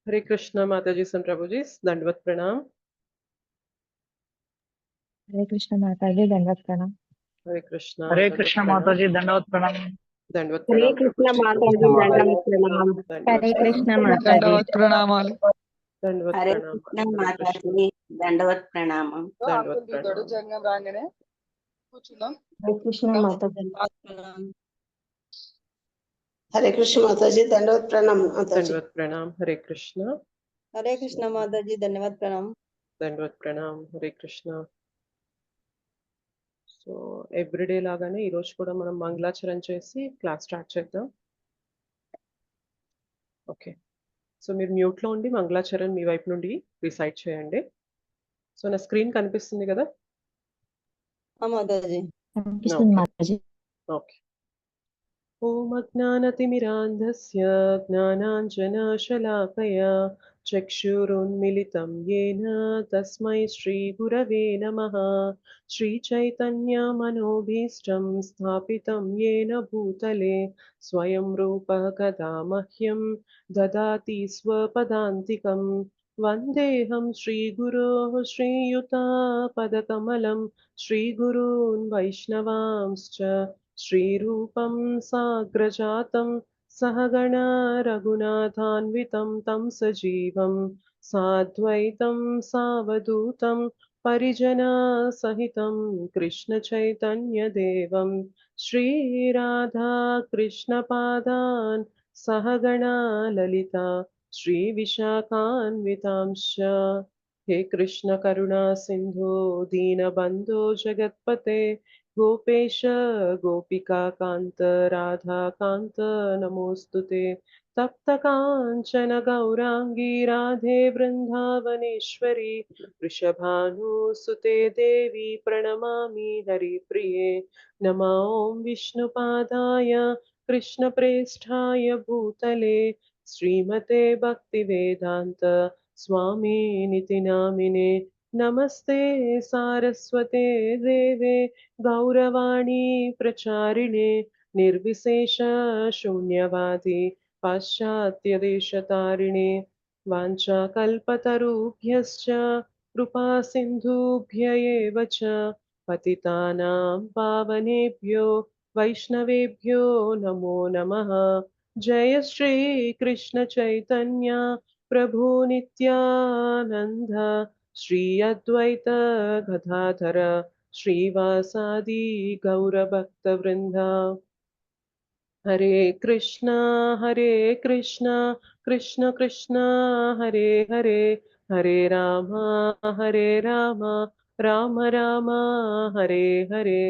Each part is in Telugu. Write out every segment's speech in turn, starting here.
हरे कृष्णा माता जी सन प्रभु जी, दंडवत प्रणाम। हरे कृष्ण माता जी, दंडवत प्रणाम। हरे कृष्णा हरे दंडवत कृष्ण माता प्रणाम। जी, दंडवत प्रणाम। दंडवत हरे प्रणाम प्रभु कृष्ण जी। माता कृष्ण जी, माता दंडवत जी, प्रणाम। दंडवत हरे प्रणाम। कृष्ण माता जी। दंडवत प्रणाम। दंडवत हरे प्रणाम। कृष्ण हरे माता कृष्णा जी, दंडवत प्रणाम। दंडवत प्रणाम। हरे कृष्ण माता जी। हरे कृष्ण माता जी, दंडवत प्रणाम माता जी। दंडवत प्रणाम। हरे कृष्णा हरे कृष्ण माता जी, धन्यवाद प्रणाम। दंडवत प्रणाम। హరే కృష్ణ. సో ఎవ్రీడే లాగానే ఈరోజు కూడా మనం మంగళాచరణ చేసి క్లాస్ స్టార్ట్ చేద్దాం. ఓకే. సో మీరు మ్యూట్లో ఉండి మంగళాచరణ మీ వైపు నుండి రిసైట్ చేయండి. సో నా స్క్రీన్ కనిపిస్తుంది కదా? माता जी। కనిపిస్తుంది ఓకే. మాతాజీ. ఓకే. ॐ अज्ञानतिमिरान्धस्य ज्ञानाञ्जनशलाकया चक्षुरुन्मिलितं येन तस्मै श्रीगुरवे नमः। श्रीचैतन्यमनोभीष्टं स्थापितं येन भूतले स्वयं रूपः कदा मह्यं ददाति स्वपदान्तिकं। वन्देऽहं श्रीगुरोः श्रीयुतापदकमलं श्रीगुरून् वैष्णवांश्च श्रीरूपं साग्रजातं सहगणा रघुनाथान्वितं तं सजीवं साद्वैतं सावधूतं परिजनसहितं कृष्णचैतन्यदेवं श्रीराधाकृष्णपादान् सहगणा ललिता श्रीविशाखान्वितांश्च। हे कृष्ण करुणा सिन्धो दीनबन्धो जगत्पते गोपेश गोपिकान्त राधाकान्त नमोऽस्तु ते। तप्तकाञ्चन गौराङ्गी राधे वृन्दावनेश्वरी वृषभानुसुते देवी प्रणमामि हरिप्रिये। नमो ॐ विष्णुपादाय कृष्णप्रेष्ठाय भूतले श्रीमते भक्तिवेदान्त स्वामिनिति नामिने। नमस्ते सारस्वते देवे गौरवाणी प्रचारिणे निर्विशेष शून्यवादी पाश्चात्यदेशतारिणे वाञ्छाकल्पतरुभ्यश्च कृपा सिन्धुभ्य एव च पतितानां पावनेभ्यो वैष्णवेभ्यो नमो नमः। जय श्री कृष्ण चैतन्य प्रभु नित्यानंद श्री अद्वैत गदाधर श्रीवासादि गौरभक्तवृन्द। हरे कृष्णा कृष्ण कृष्ण हरे हरे, हरे राम राम राम हरे हरे।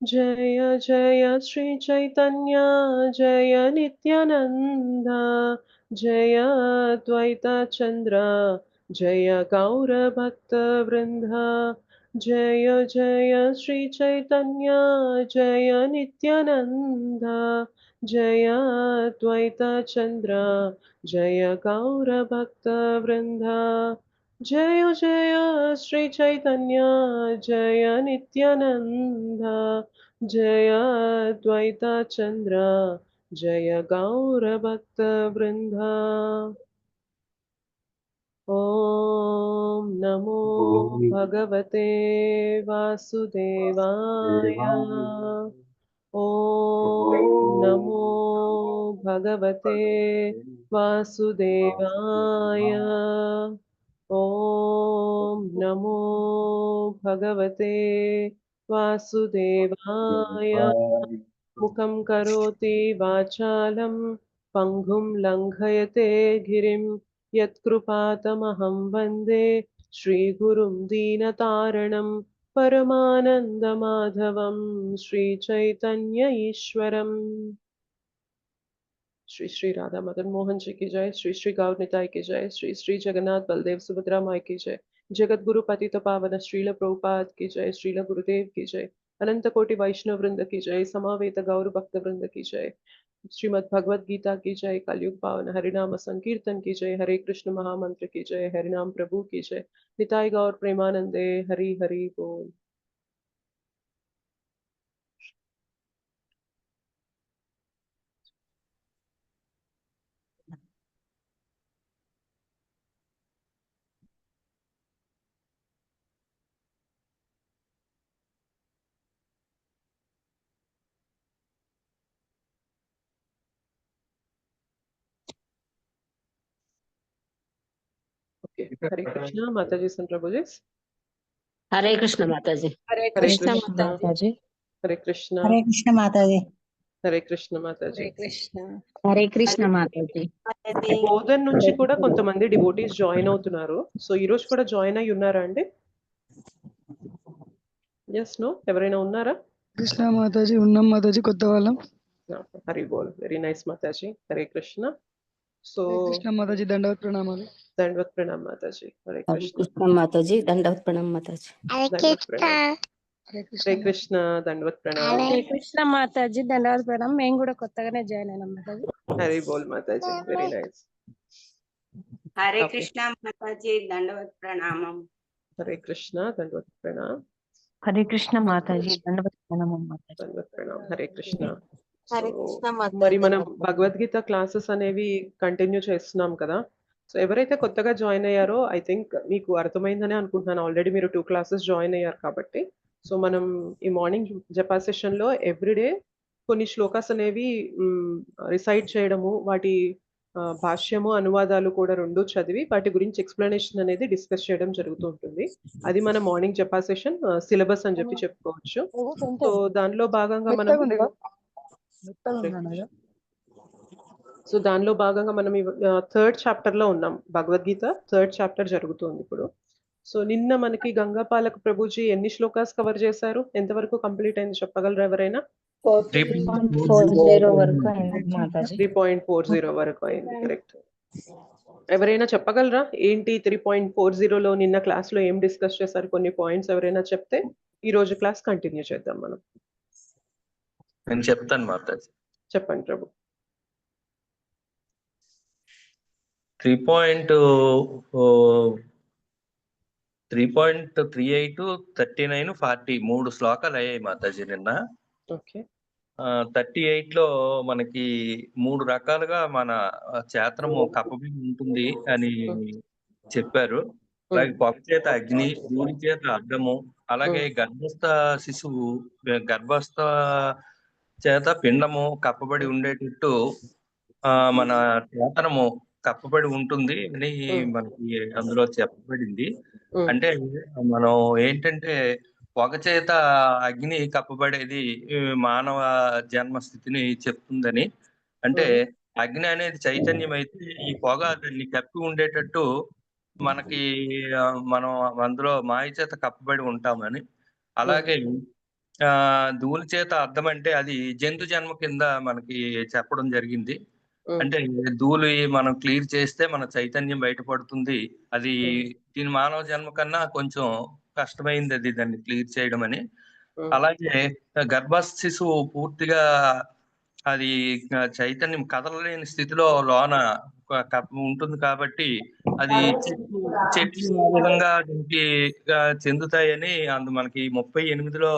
जय जय श्री चैतन्य जय नित्यानंद जय द्वैत चंद्र जय गौर भक्त वृंद। जय जय श्री चैतन्य जय नित्यानंद जय द्वैत चंद्र जय गौर भक्त वृंद। जय जय श्री चैतन्य जय नित्यानंद जय द्वैत चंद्र जय गौर भक्त वृंद। ॐ नमो भगवते वासुदेवाय। ॐ नमो भगवते वासुदेवाय। ॐ नमो भगवते वासुदेवाय। मुखं करोति वाचालं पङ्गुं लङ्घयते गिरिं यत्कृपातमहं वन्दे श्रीगुरुं दीनतारणं परमानन्दमाधवं श्रीचैतन्य ईश्वरम्। श्री श्री राधा मदन मोहन जी की जय। श्री श्री गौर निताई की जय। श्री श्री जगन्नाथ बलदेव सुभद्रा माई की जय। जगत गुरु पतित पावन श्रील प्रभुपाद की जय। श्रील गुरुदेव की जय। अनंत कोटि वैष्णव वृंद की जय। समावेत गौर भक्त वृंद की जय। श्रीमद् भगवद गीता की जय। कलयुग पावन हरिनाम संकीर्तन की जय। हरे कृष्ण महामंत्र की जय। हरिनाम प्रभु की जय। निताई गौर प्रेमानंदे हरि हरि बोल। Okay. Hare Krishna, Mataji and Prabhuji. Hare Krishna మాతాజీ. Hare Hare Hare Krishna Krishna, Mataji. Hare Krishna, Hare Krishna Mataji. Hare Krishna, Mataji. Krishna Hare Krishna Mataji. Mataji. Bodhan నుంచి కూడా కొంతమంది డివోటీస్ జాయిన్ అవుతున్నారు. సో ఈ రోజు కూడా జాయిన్ అయి ఉన్నారా అండి? ఎస్ నో ఎవరైనా ఉన్నారా? కృష్ణ మాతాజీ ఉన్నాం మాతాజీ, కొత్త వాళ్ళం. హరి బోల్, వెరీ నైస్ మాతాజీ. హరే కృష్ణ. సో కృష్ణ మాతాజీ దండవత్ ప్రణామాలు. దండవత్ ప్రణామ్ మాతాజీ. హరే హరే కృష్ణ. కృష్ణ మాతాజీ, దండవత్ ప్రణామ్ మాతాజీ. దండవత్ ప్రణామ్. హరే కృష్ణ, దండవత్ ప్రణామ్. హరే కృష్ణ మాతాజీ, ధన్యవాద ప్రణామం. మేము కూడా కొత్తగానే జాయిన్ అయినాం మాతాజీ. హరి బోల్ మాతాజీ, very nice. Hare Okay. Krishna మాతాజీ, దండవత్ ప్రణామం. హరే కృష్ణ, దండవత్ ప్రణామ్. హరే కృష్ణ మాతాజీ. దండవత్ ప్రణామం మాతాజీ. దండవత్ ప్రణామ్. హరే కృష్ణ. హరే So, కృష్ణ మాతాజీ. మరి మనం భగవద్గీత క్లాసెస్ అనేవి కంటిన్యూ చేస్తున్నాం కదా. సో ఎవరైతే కొత్తగా జాయిన్ అయ్యారో ఐ థింక్ మీకు అర్థమైందనే అనుకుంటున్నాను. ఆల్రెడీ మీరు 2 క్లాసెస్ జాయిన్ అయ్యారు కాబట్టి. సో మనం ఈ మార్నింగ్ జపా సెషన్ లో ఎవ్రీడే కొన్ని శ్లోకాస్ అనేవి రిసైట్ చేయడము, వాటి భాష్యము అనువాదాలు కూడా 2 చదివి వాటి గురించి ఎక్స్ప్లెనేషన్ అనేది డిస్కస్ చేయడం జరుగుతూ ఉంటుంది. అది మన మార్నింగ్ జపా సెషన్ సిలబస్ అని చెప్పి చెప్పుకోవచ్చు. సో దానిలో భాగంగా మనం మెత్తగా ఉందిగా? మెత్తగా ఉంది అన్నయ్య. సో దానిలో భాగంగా మనం 3rd చాప్టర్ లో ఉన్నాం. భగవద్గీత 3rd చాప్టర్ జరుగుతుంది ఇప్పుడు. సో నిన్న మనకి గంగాపాలక ప్రభుజీ ఎన్ని శ్లోకాస్ కవర్ చేశారు? ఎంతవరకు కంప్లీట్ అయింది చెప్పగలరా ఎవరైనా? 3.40 వరకు అయింది మాతాజీ. 3.40 వరకు అయింది. కరెక్ట్. ఎవరైనా చెప్పగలరా ఏంటి 3.40లో నిన్న క్లాస్ లో ఏం డిస్కస్ చేశారు? కొన్ని పాయింట్స్ ఎవరైనా చెప్తే ఈ రోజు క్లాస్ కంటిన్యూ చేద్దాం మనం. నేను చెప్తాను మాతాజీ. చెప్పండి ప్రభు. 3.38, 39, 40 3 శ్లోకాలు అయ్యాయి మాతాజీ నిన్న. ఓకే. 38 లో మనకి 3 రకాలుగా మన చేతనము కప్పబడి ఉంటుంది అని చెప్పారు. అలాగే పొగ చేత అగ్ని, ధూళి చేత అడ్డము, అలాగే గర్భస్థ శిశువు గర్భస్థ చేత పిండము కప్పబడి ఉండేటట్టు మన చేతనము కప్పబడి ఉంటుంది అని మనకి అందులో చెప్పబడింది. అంటే మనం ఏంటంటే పొగ చేత అగ్ని కప్పబడేది మానవ జన్మ స్థితిని చెప్తుందని. అంటే అగ్ని అనేది చైతన్యం అయితే ఈ పొగ దాన్ని కప్పి ఉండేటట్టు మనకి మనం అందులో మాయ చేత కప్పబడి ఉంటామని. అలాగే ధూళి చేత అర్థం అంటే అది జంతు జన్మ కింద మనకి చెప్పడం జరిగింది. అంటే ధూళి మనం క్లియర్ చేస్తే మన చైతన్యం బయటపడుతుంది. అది దీని మానవ జన్మ కన్నా కొంచెం కష్టమైంది అది దాన్ని క్లియర్ చేయడం అని. అలాగే గర్భస్థ శిశువు పూర్తిగా అది చైతన్యం కదలలేని స్థితిలో లోన ఉంటుంది కాబట్టి అది చెట్లు ఆ విధంగా దీనికి చెందుతాయని మనకి 38లో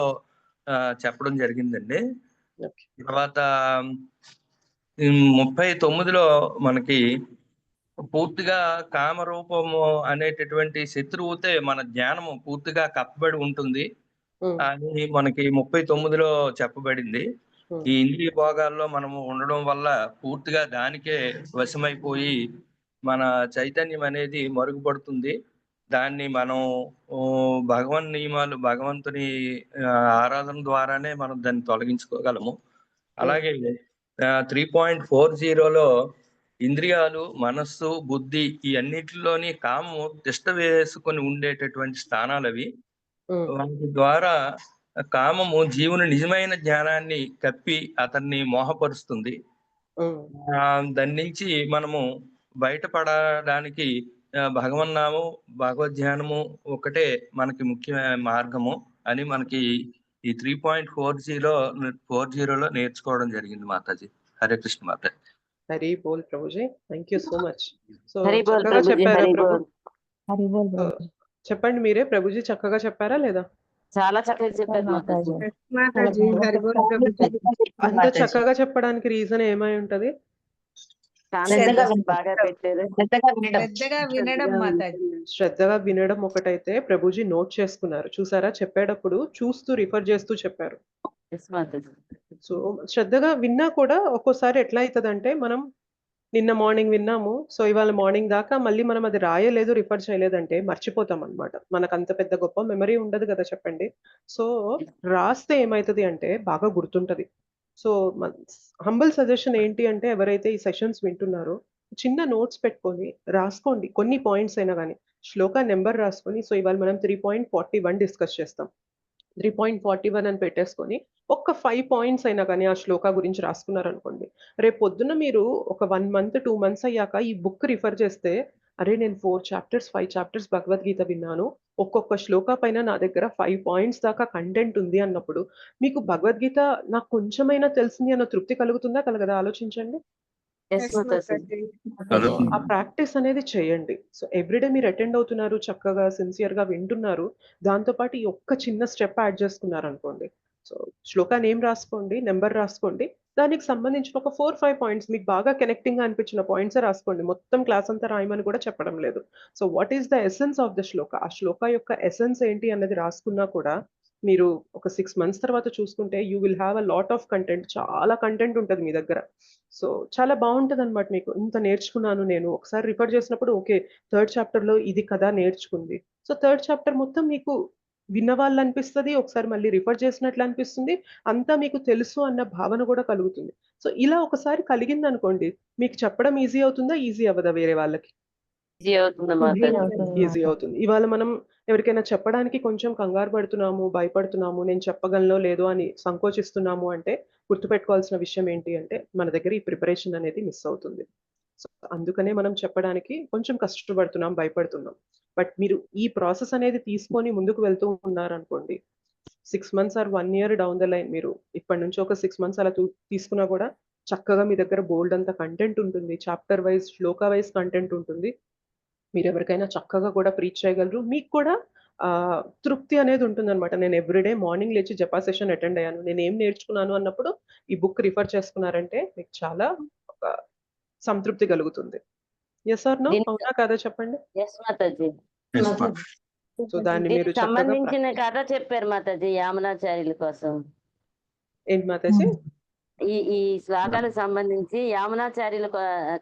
చెప్పడం జరిగిందండి. తర్వాత 39లో మనకి పూర్తిగా కామరూపము అనేటటువంటి శత్రువుతే మన జ్ఞానము పూర్తిగా కప్పబడి ఉంటుంది అని మనకి 39లో చెప్పబడింది. ఈ ఇంద్రియ భోగాల్లో మనము ఉండడం వల్ల పూర్తిగా దానికే వశమైపోయి మన చైతన్యం అనేది మరుగుపడుతుంది. దాన్ని మనం భగవన్ నియమాలు భగవంతుని ఆరాధన ద్వారానే మనం దాన్ని తొలగించుకోగలము. అలాగే 3.40లో ఇంద్రియాలు, మనస్సు, బుద్ధి ఈ అన్నిటిలోని కామము తిష్ట వేసుకొని ఉండేటటువంటి స్థానాలు అవి. వాటి ద్వారా కామము జీవుని నిజమైన జ్ఞానాన్ని కప్పి అతన్ని మోహపరుస్తుంది. దాని నుంచి మనము బయటపడడానికి భగవన్నామం, భగవద్ధ్యానము ఒకటే మనకి ముఖ్యమైన మార్గము అని మనకి ఈ 3.40లో నేర్చుకోవడం జరిగింది మాతాజీ. హరే కృష్ణ మాతాజీ. హరి బోల్ ప్రభుజీ. Thank you so much. So Hari బోల్ చక్కగా ప్రభుజీ, చెప్పారా హరి ప్రభు? బోల్. హరి బోల్ ప్రభుజీ. చెప్పండి మీరే. ప్రభుజీ చక్కగా చెప్పారా లేదా? చాలా చక్కగా చెప్పారు మాతాజీ. మాతాజీ. అంత చక్కగా చెప్పడానికి రీజన్ ఏమై ఉంటది? శ్రద్ధగా బాగా పెట్టారు. శ్రద్ధగా వినడం మాతాజీ. శ్రద్ధగా వినడం ఒకటైతే ప్రభుజీ నోట్ చేసుకున్నారు. చూసారా, చెప్పేటప్పుడు చూస్తూ రిఫర్ చేస్తూ చెప్పారు. Yes, మాతాజీ. సో శ్రద్ధగా విన్నా కూడా ఒక్కోసారి ఎట్లా అవుతుందంటే మనం నిన్న మార్నింగ్ విన్నాము. సో, ఇవాళ మార్నింగ్ దాకా మళ్ళీ మనం అది రాయలేదు, రిఫర్ చేయలేదంటే మర్చిపోతామనమాట. మనకంత పెద్ద గొప్ప మెమరీ ఉండదు గదా! చెప్పండి. సో, రాస్తే ఏమైతది అంటే బాగా గుర్తుంటది. సో, హంబుల్ సజెషన్ ఏంటి అంటే ఎవరైతే ఈ సెషన్స్ వింటున్నారో చిన్న నోట్స్ పెట్టుకొని రాసుకోండి. కొన్ని పాయింట్స్ అయినా గాని. శ్లోక నంబర్ రాసుకొని సో, ఇవాళ మనం 3.41 డిస్కస్ చేస్తాం. 3.41 అని పెట్టేసుకొని, ఒక్క 5 పాయింట్స్ అయినా గాని ఆ శ్లోక గురించి రాసుకున్నారనుకోండి. రేపొద్దున మీరు ఒక 1 మంత్, 2 మంత్స్ అయ్యాక ఈ బుక్ రిఫర్ చేస్తే, అరే! నేను 4 చాప్టర్స్, 5 చాప్టర్స్ భగవద్గీత విన్నాను. ఒక్కొక్క శ్లోక పైన నా దగ్గర 5 పాయింట్స్ దాకా కంటెంట్ ఉంది అన్నప్పుడు, మీకు భగవద్గీత నాకు కొంచెమైనా తెలిసింది అన్న తృప్తి కలుగుతుందా? కలగదా? ఆలోచించండి. ఎస్ మాతాజీ. సో, ఆ ప్రాక్టీస్ అనేది చేయండి. సో, ఎవ్రీడే మీరు అటెండ్ అవుతున్నారు. చక్కగా సిన్సియర్‌గా వింటున్నారు. దాంతో పాటు ఈ ఒక్క చిన్న స్టెప్ యాడ్ చేసుకున్నారనుకోండి. సో, శ్లోక నేమ్ రాసుకోండి. నంబర్ రాసుకోండి. దానికి సంబంధించిన ఒక 4, 5 పాయింట్స్ మీకు బాగా కనెక్టింగ్‌గా అనిపించిన పాయింట్సే రాసుకోండి. మొత్తం క్లాస్ అంతా రాయమని కూడా చెప్పడం లేదు. So, what is the essence of the shloka? ఆ శ్లోక యొక్క ఎసెన్స్ ఏంటి అన్నది రాసుకున్నా కూడా మీరు ఒక 6 మంత్స్ తర్వాత చూసుకుంటే you will have a lot of content. చాలా కంటెంట్ ఉంటది మీ దగ్గర. సో, చాలా బావుంటదనమాట మీకు. ఇంత నేర్చుకున్నాను నేను. ఒకసారి రిఫర్ చేసినప్పుడు ఓకే. థర్డ్ చాప్టర్‌లో ఇది కదా నేర్చుకుంది. సో, థర్డ్ చాప్టర్ మొత్తం మీకు విన్నవాళ్ళనిపిస్తది. ఒకసారి మళ్ళీ రిఫర్ చేసినట్లు అనిపిస్తుంది. అంతా మీకు తెలుసు అన్న భావన కూడా కలుగుతుంది. సో, ఇలా ఒకసారి కలిగిందనుకోండి, మీకు చెప్పడం ఈజీ అవుతుందా? ఈజీ అవ్వదా వేరే వాళ్ళకి? ఈజీ అవుతుంది ఈజీ మాతాజీ. అవుతుంది ఈజీ మాతాజీ. అవుతుంది. ఇవాళ మనం ఎవరికైనా చెప్పడానికి కొంచెం కంగారు పడుతున్నాము, భయపడుతున్నాము, నేను చెప్పగలనో లేదో అని సంకోచిస్తున్నాము అంటే, గుర్తుపెట్టుకోవాల్సిన విషయం ఏంటి అంటే, మన దగ్గర ఈ ప్రిపరేషన్ అనేది మిస్ అవుతుంది. సో, అందుకనే మనం చెప్పడానికి కొంచెం కష్టపడుతున్నాం, భయపడుతున్నాం. బట్ మీరు ఈ ప్రాసెస్ అనేది తీసుకొని ముందుకు వెళ్తూ ఉన్నారనుకోండి, 6 months or 1 year down the line మీరు ఇప్పటి నుంచి ఒక 6 మంత్స్ అలా తీసుకున్నా కూడా చక్కగా మీ దగ్గర బోలెడంత కంటెంట్ ఉంటుంది. చాప్టర్ వైస్, శ్లోక వైస్ కంటెంట్ ఉంటుంది. మీరెవరికైనా చక్కగా కూడా ప్రీచ్ చేయగలరు. మీకు కూడా తృప్తి అనేది ఉంటుందనమాట. నేను ఎవ్రీడే మార్నింగ్ లేచి జపా సెషన్ అటెండ్ అయ్యాను. నేనేం నేర్చుకున్నాను అన్నప్పుడు ఈ బుక్ రిఫర్ చేసుకున్నారంటే మీకు చాలా ఒక సంతృప్తి కలుగుతుంది. Yes or no? దీనికి అవునా? కాదా? చెప్పండి. ఎస్ మాతాజీ. ఎస్ మా. మాతాజీ. సో, దాన్ని మీరు దీనికి చక్కగా సంబంధించిన కథ చెప్పారు మాతాజీ యామునాచార్యుల కోసం. ఏంటి మాతాజీ? ఈ శ్లోకాలకు సంబంధించి యామునాచార్యుల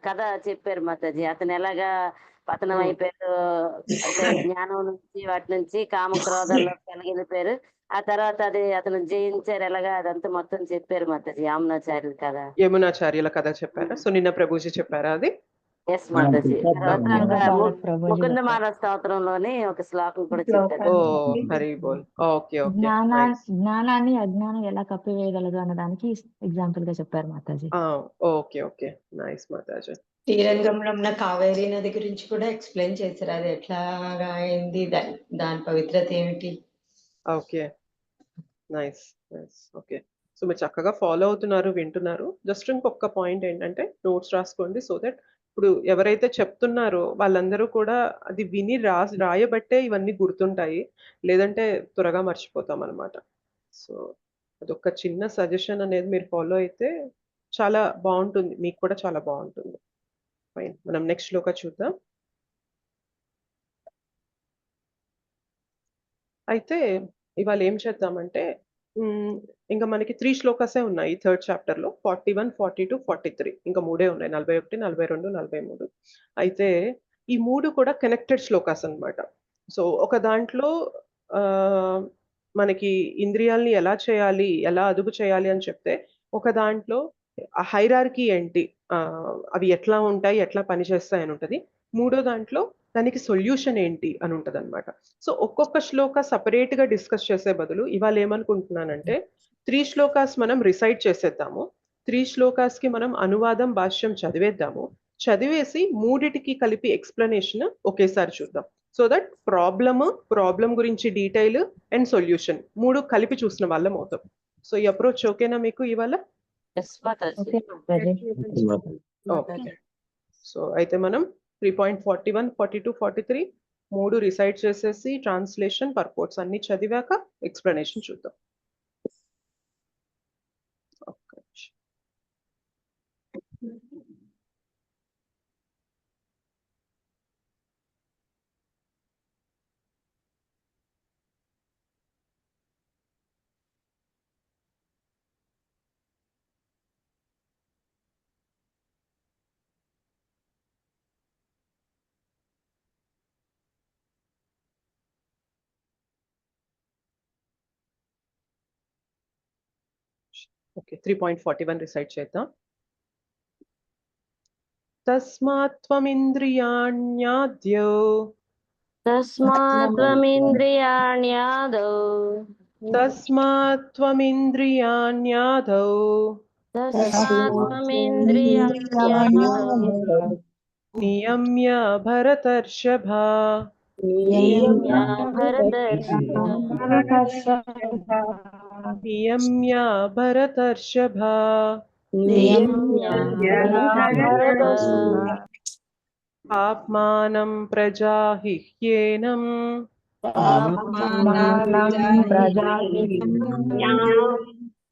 కథ చెప్పారు మాతాజీ. అతను ఎలాగా పతనం హ్మ్. అయిపోయారు, అంటే జ్ఞానం నుంచి వాటి నుంచి కామ క్రోధాల్లోకి వెళ్ళిపోయారు. ఆ తర్వాత అది అతను జయించారు ఎలాగా అదంతా మొత్తం చెప్పారు మాతాజీ యామునాచార్యుల కథ. యమునాచార్యుల కథ చెప్పారా? సో, నిన్న ప్రభుజీ చెప్పారా అది? ఎస్ మాతాజీ. తర్వాత ప్రభుజీ ముకుందమాల స్తోత్రంలోని ఒక శ్లోకం కూడా చెప్పారు. ఓహ్! హరి బోల్. ఓకే. ఓకే. నైస్. జ్ఞానాన్ని అజ్ఞానం ఎలా కప్పివేయగలదు అన్నదానికి ఎగ్జాంపుల్ గా చెప్పారు మాతాజీ. ఆ! ఓకే. ఓకే. నైస్ మాతాజీ. శ్రీరంగంలో ఉన్న కావేరీ నది గురించి కూడా ఎక్స్‌ప్లెయిన్ చేశారు. అది ఎట్లాగా అయింది? దాని పవిత్రత ఏమిటి? Okay. Nice. Nice. Okay. So, మీరు చక్కగా ఫాలో అవుతున్నారు, వింటున్నారు. జస్ట్ ఇంకొక పాయింట్ ఏంటంటే నోట్స్ రాసుకోండి. సో దట్ ఇప్పుడు ఎవరైతే చెప్తున్నారో వాళ్ళందరూ కూడా అది విని రాయబట్టే ఇవన్నీ గుర్తుంటాయి. లేదంటే త్వరగా మర్చిపోతామనమాట. సో, అదొక చిన్న సజెషన్ అనేది మీరు ఫాలో అయితే చాలా బావుంటుంది. మీకు కూడా చాలా బావుంటుంది. ఫైన్. మనం నెక్స్ట్ శ్లోక చూద్దాం. అయితే ఇవాళ ఏం చేద్దామంటే హ్మ్. ఇంక మనకి 3 శ్లోకాసే ఉన్నాయి థర్డ్ చాప్టర్‌లో. 41, 42, 43 ఇంక మూడే ఉన్నాయి. 41, 42, 43 అయితే ఈ 3 కూడా కనెక్టెడ్ శ్లోకాస్ అన్నమాట. సో, ఒక దాంట్లో ఆహ్, మనకి ఇంద్రియాల్ని ఎలా చేయాలి, ఎలా అదుపు చేయాలి అని చెప్తే, ఒక దాంట్లో ఆ హైరార్కీ ఏంటి, అవి ఎట్లా ఉంటాయి, ఎట్లా పనిచేస్తాయి అని ఉంటది. మూడో దాంట్లో దానికి సొల్యూషన్ ఏంటి అని ఉంటదన్నమాట. సో, ఒక్కొక్క శ్లోక సెపరేట్‌గా డిస్కస్ చేసే బదులు ఇవాళ ఏమనుకుంటున్నానంటే 3 శ్లోకాస్ మనం రిసైట్ చేసేద్దాము. 3 శ్లోకాస్‌కి మనం అనువాదం, భాష్యం చదివేద్దాము. చదివేసి మూడిటికి కలిపి ఎక్స్‌ప్లనేషన్ ఒకేసారి చూద్దాం. సో దట్ ప్రాబ్లమ్ గురించి డీటెయిల్ అండ్ సొల్యూషన్ 3 కలిపి చూసిన వాళ్ళం అవుతాం. సో, ఈ అప్రోచ్ ఓకేనా మీకు ఇవాళ? Yes Mataji. Okay Mataji. Okay. So, అయితే మనం 3.41, 42, 43 3 రిసైట్ చేసేసి ట్రాన్స్‌లేషన్, పర్పోర్ట్స్ అన్నీ చదివాక ఎక్స్‌ప్లనేషన్ చూద్దాం. ఒక్క నిమిషం. ఓకే 3.41 రిసైట్ చేద్దాం. తస్మాత్ త్వమింద్రియాణ్యాద్యో తస్మాత్ త్వమింద్రియాణ్యాదౌ తస్మాత్ త్వమింద్రియాణ్యాదౌ తస్మాత్ త్వమింద్రియాణ్యాదౌ నియమ్య భరతర్షభ నియమ్య భరతర్షభ నియమ్య భరతర్షభ నియమ్య భరతర్షభ పాప్మానం ప్రజాహిహ్యేనం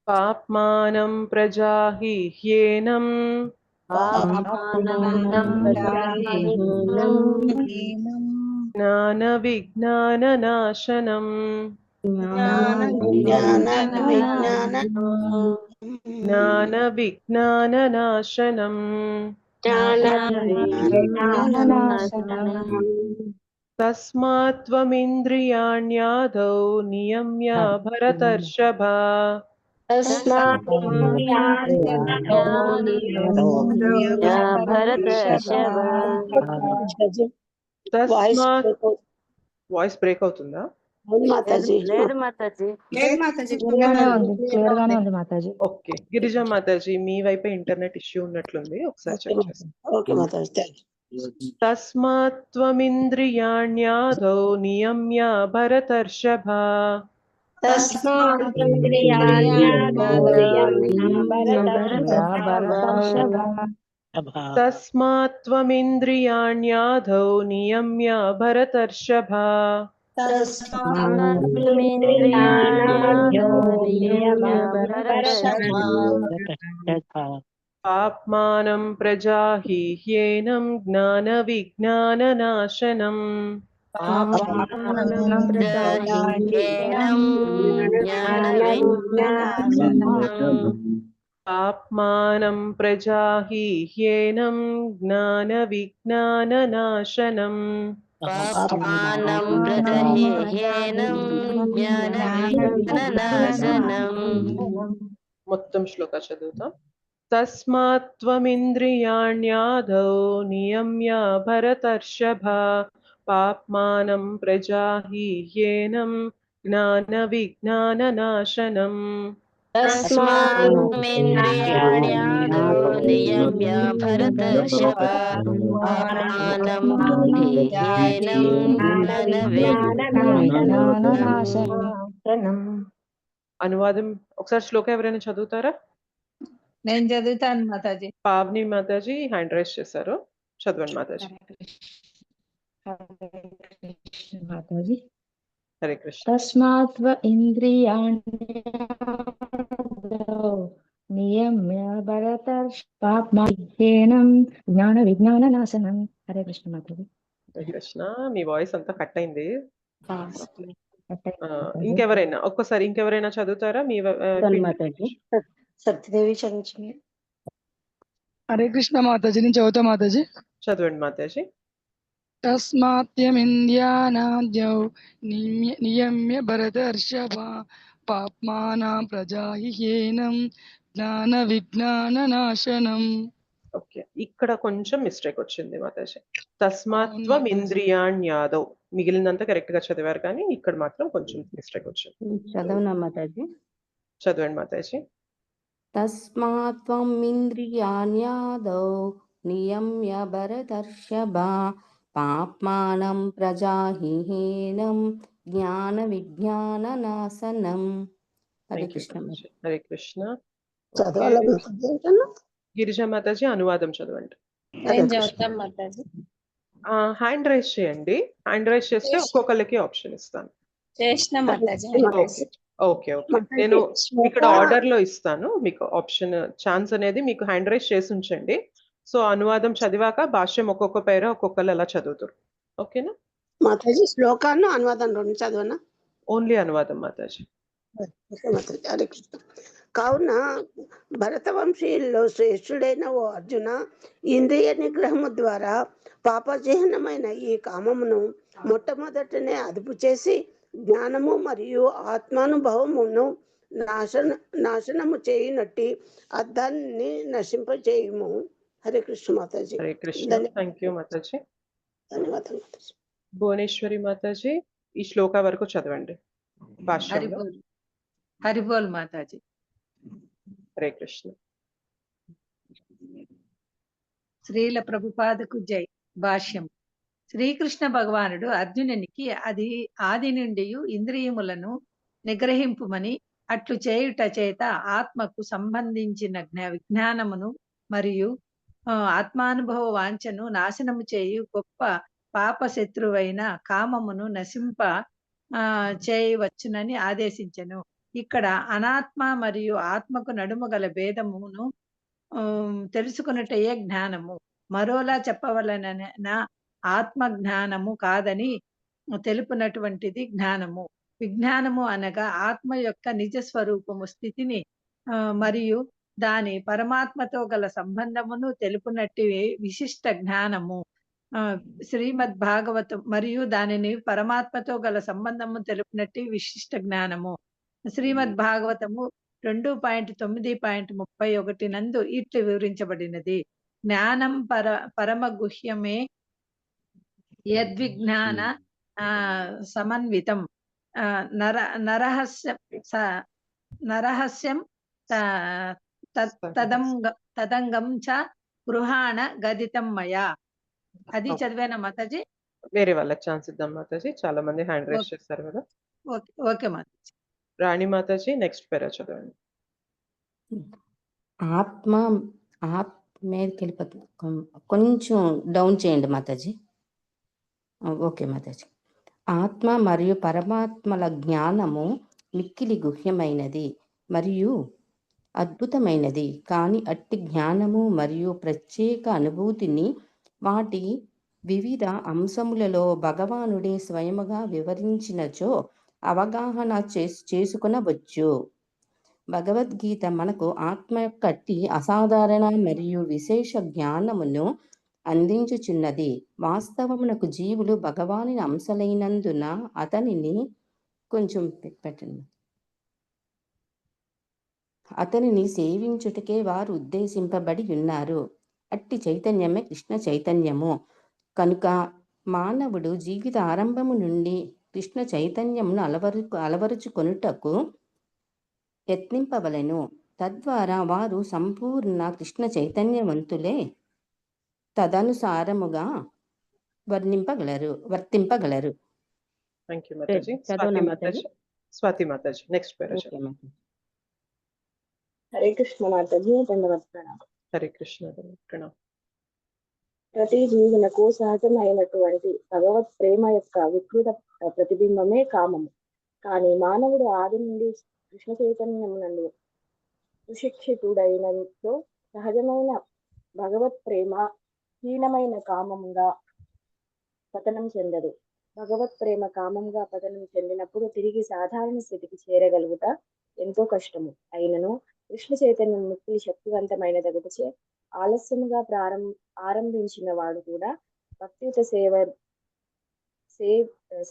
పాప్మానం ప్రజాహిహ్యేనం జ్ఞాన విజ్ఞాననాశనం జ్ఞాన విజ్ఞాననాశనం తస్మాత్ త్వమింద్రియాణ్యాదౌ నియమ్య భరతర్షభ తస్మాత్ వాయిస్ బ్రేక్ అవుతుందా? లేదు మాతాజీ. క్లియర్ గానే ఉంది మాతాజీ. ఓకే గిరిజా మాతాజీ మీ వైపే ఇంటర్నెట్ ఇష్యూ ఉన్నట్లుంది, ఒకసారి చెక్ చేస్తాను. తస్మాత్ త్వమింద్రియాణ్యాదౌ నియమ్య భరతర్షభ తస్మాత్ త్వమింద్రియాణ్యాదౌ నియమ్య భరతర్షభ పాప్మానం ప్రజాహిహ్యేనం జ్ఞాన విజ్ఞాననాశనం పాప్మానం ప్రజాహిహ్యేనం జ్ఞాన విజ్ఞాననాశనం మొత్తం శ్లోక చదువుతాం. తస్మాత్ త్వమింద్రియాణ్యాదౌ నియమ్య భరతర్షభ పాప్మానం ప్రజాహిహ్యేనం జ్ఞాన విజ్ఞాననాశనం అనువాదం ఒకసారి శ్లోక ఎవరైనా చదువుతారా? నేను చదువుతాను మాతాజీ. పావని మాతాజీ హ్యాండ్ రైజ్ చేశారు, చదవండి మాతాజీ. మాతాజీ హరే కృష్ణ. తస్మాత్ నియమ్య భరతర్షభ పాప్మానం జ్ఞాన విజ్ఞాననాశనం. హరే కృష్ణ మాతాజీ. హరే కృష్ణ. మీ వాయిస్ అంతా కట్ అయింది. ఇంకెవరైనా ఒక్కసారి ఇంకెవరైనా చదువుతారా? మీ సత్యదేవి చదివించండి. హరే కృష్ణ మాతాజీ, నేను చదువుతా మాతాజీ. చదవండి మాతాజీ. తస్మాత్యమింద్రియాణాద్యౌ నియమ్య భరతర్షభ పాప్మానాం ప్రజాహిహ్యేనం జ్ఞాన విజ్ఞాననాశనం. ఓకే ఇక్కడ కొంచెం మిస్టేక్ వచ్చింది మాతాజీ. తస్మాత్వం ఇంద్రియాణ్యాదౌ మిగిలినంత కరెక్ట్ గా చదివారు, కానీ ఇక్కడ మాత్రం కొంచెం మిస్టేక్ వచ్చింది. చదవనా మాతాజీ? చదవండి మాతాజీ. తస్మాత్వం ఇంద్రియాణ్యాదౌ నియమ్య భరతర్షభ పాప్మానం ప్రజాహిహీనం జ్ఞాన విజ్ఞాననాశనం. హరే కృష్ణ. హరే కృష్ణ. చదవాలి. గిరిజా మాతాజీ అనువాదం చదవండి. నేను చదువుతాం మాతాజీ. హ్యాండ్ రైజ్ చేయండి, హ్యాండ్ రైజ్ చేస్తే ఒక్కొక్కరికి ఆప్షన్ ఇస్తాను. చేసిన మాతాజీ. ఓకే ఓకే నేను ఇక్కడ ఆర్డర్ లో ఇస్తాను మీకు ఆప్షన్, ఛాన్స్ అనేది మీకు హ్యాండ్ రైజ్ చేసి ఉంచండి. సో అనువాదం చదివాక భాష్యం ఒక్కొక్క పేర ఒక్కొక్కరు అలా చదువుతారు. ఓకేనా మాతాజీ? శ్లోకాన్ని అనువాదం రెండు చదవనా? ఓన్లీ అనువాదం మాతాజీ. హరే కృష్ణ. కావున భరతవంశీయుల్లో శ్రేష్ఠుడైన ఓ అర్జున, ఇంద్రియ నిగ్రహము ద్వారా పాపచిహ్నమైన ఈ కామమును మొట్టమొదటనే అదుపు చేసి జ్ఞానము మరియు ఆత్మానుభవమును నాశనము చేయునట్టి అర్థాన్ని నశింపజేయుము. హరే కృష్ణ మాతాజీ. హరే కృష్ణ. థ్యాంక్ యూ మాతాజీ. ధన్యవాదాలు మాతాజీ. భువనేశ్వరి మాతాజీ ఈ శ్లోక వరకు చదవండి భాష్యంలో. హరిబోల్ హరిబోల్ మాతాజీ. హరే కృష్ణ. శ్రీల ప్రభుపాదకు జై. భాష్యం. శ్రీకృష్ణ భగవానుడు అర్జునునికి అది ఆది నుండి ఇంద్రియములను నిగ్రహింపుమని అట్లు చేయుట చేత ఆత్మకు సంబంధించిన విజ్ఞానమును మరియు ఆత్మానుభవ వాంఛను నాశనము చేయు గొప్ప పాప శత్రువైన కామమును నశింప చేయవచ్చునని ఆదేశించెను. ఇక్కడ అనాత్మ మరియు ఆత్మకు నడుమ గల భేదమును తెలుసుకున్నటయే జ్ఞానము. మరోలా చెప్పవలన ఆత్మ జ్ఞానము కాదని తెలుపునటువంటిది జ్ఞానము. విజ్ఞానము అనగా ఆత్మ యొక్క నిజ స్వరూపము స్థితిని మరియు దాని పరమాత్మతో గల సంబంధమును తెలుపునట్టి విశిష్ట జ్ఞానము. శ్రీమద్ భాగవతం మరియు దానిని పరమాత్మతో గల సంబంధము తెలుపునట్టి విశిష్ట జ్ఞానము. శ్రీమద్ భాగవతము 2.9.31 నందు ఇట్లు వివరించబడినది. జ్ఞానం పరమ గుహ్యమే యద్విజ్ఞాన సమన్వితం నరహస్యం తదంగం చ గృహాణ గదితం మయా. అది చదివానా మాతాజీ? వేరే వాళ్ళకి ఛాన్స్ ఇద్దాం మాతాజీ. చాలా మంది హ్యాండ్ రైజ్ చేస్తారు కదా. ఓకే మాతాజీ. రాణి మాతాజీ నెక్స్ట్ పేరా చదవండి. ఆత్మ మీదకి వెళ్ళిపోతుంది, కొంచెం డౌన్ చేయండి మాతాజీ. ఓకే మాతాజీ. ఆత్మ మరియు పరమాత్మల జ్ఞానము మిక్కిలి గుహ్యమైనది మరియు అద్భుతమైనది. కానీ అట్టి జ్ఞానము మరియు ప్రత్యేక అనుభూతిని వాటి వివిధ అంశములలో భగవానుడే స్వయముగా వివరించినచో అవగాహన చేసుకొనవచ్చు. భగవద్గీత మనకు ఆత్మ యొక్క అట్టి అసాధారణ మరియు విశేష జ్ఞానమును అందించుచున్నది. వాస్తవమునకు జీవులు భగవాని అంశలైనందున అతనిని కొంచెం పెట్టండి అతనిని సేవించుటకే వారు ఉద్దేశింపబడి ఉన్నారు. అట్టి చైతన్యమే కృష్ణ చైతన్యము. కనుక మానవుడు జీవిత ఆరంభము నుండి కృష్ణ చైతన్యమును అలవరుచుకొనుటకు యత్నింపవలెను. తద్వారా వారు సంపూర్ణ కృష్ణ చైతన్యవంతులే తదనుసారముగా వర్తింపగలరు. స్వాతి మాతాజీ నెక్స్ట్ పేరా. హరే కృష్ణ మాతాజీ. హరే కృష్ణ. ప్రతి జీవునకు సహజమైనటువంటి భగవత్ ప్రేమ యొక్క వికృత ప్రతిబింబమే కామము. కానీ మానవుడు ఆది నుండి కృష్ణ చైతన్యమునందు సుశిక్షితుడైనంతో సహజమైన భగవత్ ప్రేమ హీనమైన కామంగా పతనం చెందదు. భగవత్ ప్రేమ కామంగా పతనం చెందినప్పుడు తిరిగి సాధారణ స్థితికి చేరగలుగుట ఎంతో కష్టము. అయినను కృష్ణ చైతన్యం మిక్కిలి శక్తివంతమైనదగుటచే ఆలస్యముగా ఆరంభించిన వాడు కూడా భక్తియుత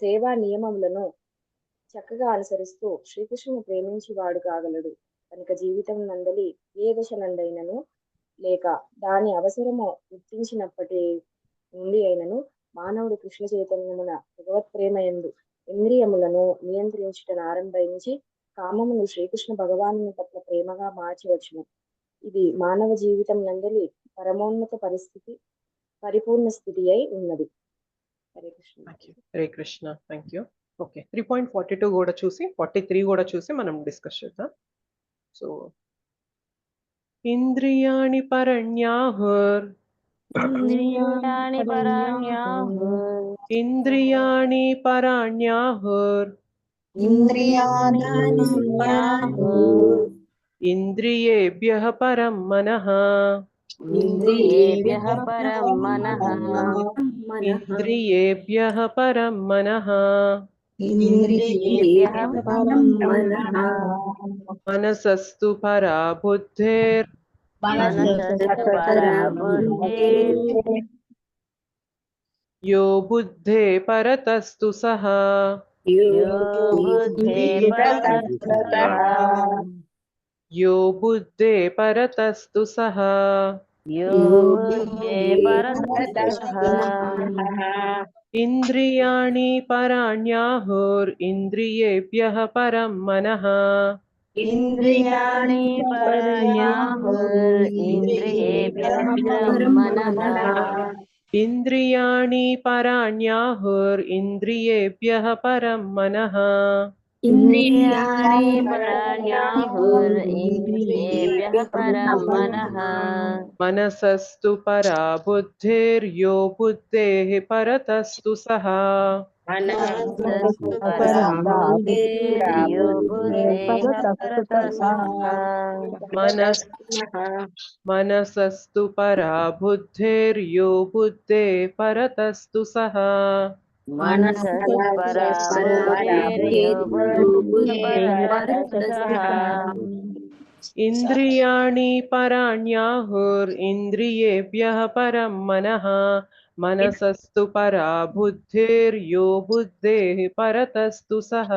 సేవా నియమములను చక్కగా అనుసరిస్తూ శ్రీకృష్ణుని ప్రేమించి వాడు కాగలడు. కనుక జీవితం నందలి ఏ దశ నందైనను లేక దాని అవసరము గుర్తించినప్పటి నుండి అయినను మానవుడు కృష్ణ చైతన్యమున భగవత్ ప్రేమ యందు ఇంద్రియములను నియంత్రించుటను ఆరంభించి కామమును శ్రీకృష్ణ భగవాను పట్ల ప్రేమగా మార్చవచ్చును. ఇది మానవ జీవితం నందలి పరమోన్నత పరిపూర్ణ స్థితి అయి ఉన్నది. Hare Krishna. Hare Krishna. Thank you. Okay, 3.42 కూడా చూసి 43 కూడా చూసి మనం డిస్కస్ చేద్దాం. సో ఇంద్రియాణి పరణ్యాహుర్ ఇంద్రియాణి పరాణ్యాహుర్ ఇంద్రియాణి పరాణ్యాహుర్ ఇంద్రియేభ్యః పరం మనః ఇంద్రియేభ్యః పరం మనః ఇంద్రియేభ్యః పరం మనః ఇంద్రియేభ్యః పరం మనః మనసస్తు పరా బుద్ధిర్ మనసస్తు పరా బుద్ధిర్ యో బుద్ధే పరతస్తు సహ यो बुद्धे परतस्तु सः इंद्रियाणि पराण्याहुरिन्द्रियेभ्यः परं मनः ఇంద్రియాణి इंद्रियाणि पराण्याहुरिन्द्रियेभ्यः परं मनः मनसस्तु परा बुद्धिर्यो बुद्धेः परतस्तु सः मनसस्तु परा बुद्धिर्यो बुद्धे परतस्तु सः इंद्रियाणि पराण्याहुरिन्द्रियेभ्यः परं मनः मनसस्तु परा बुद्धिर्यो बुद्धेः परतस्तु सः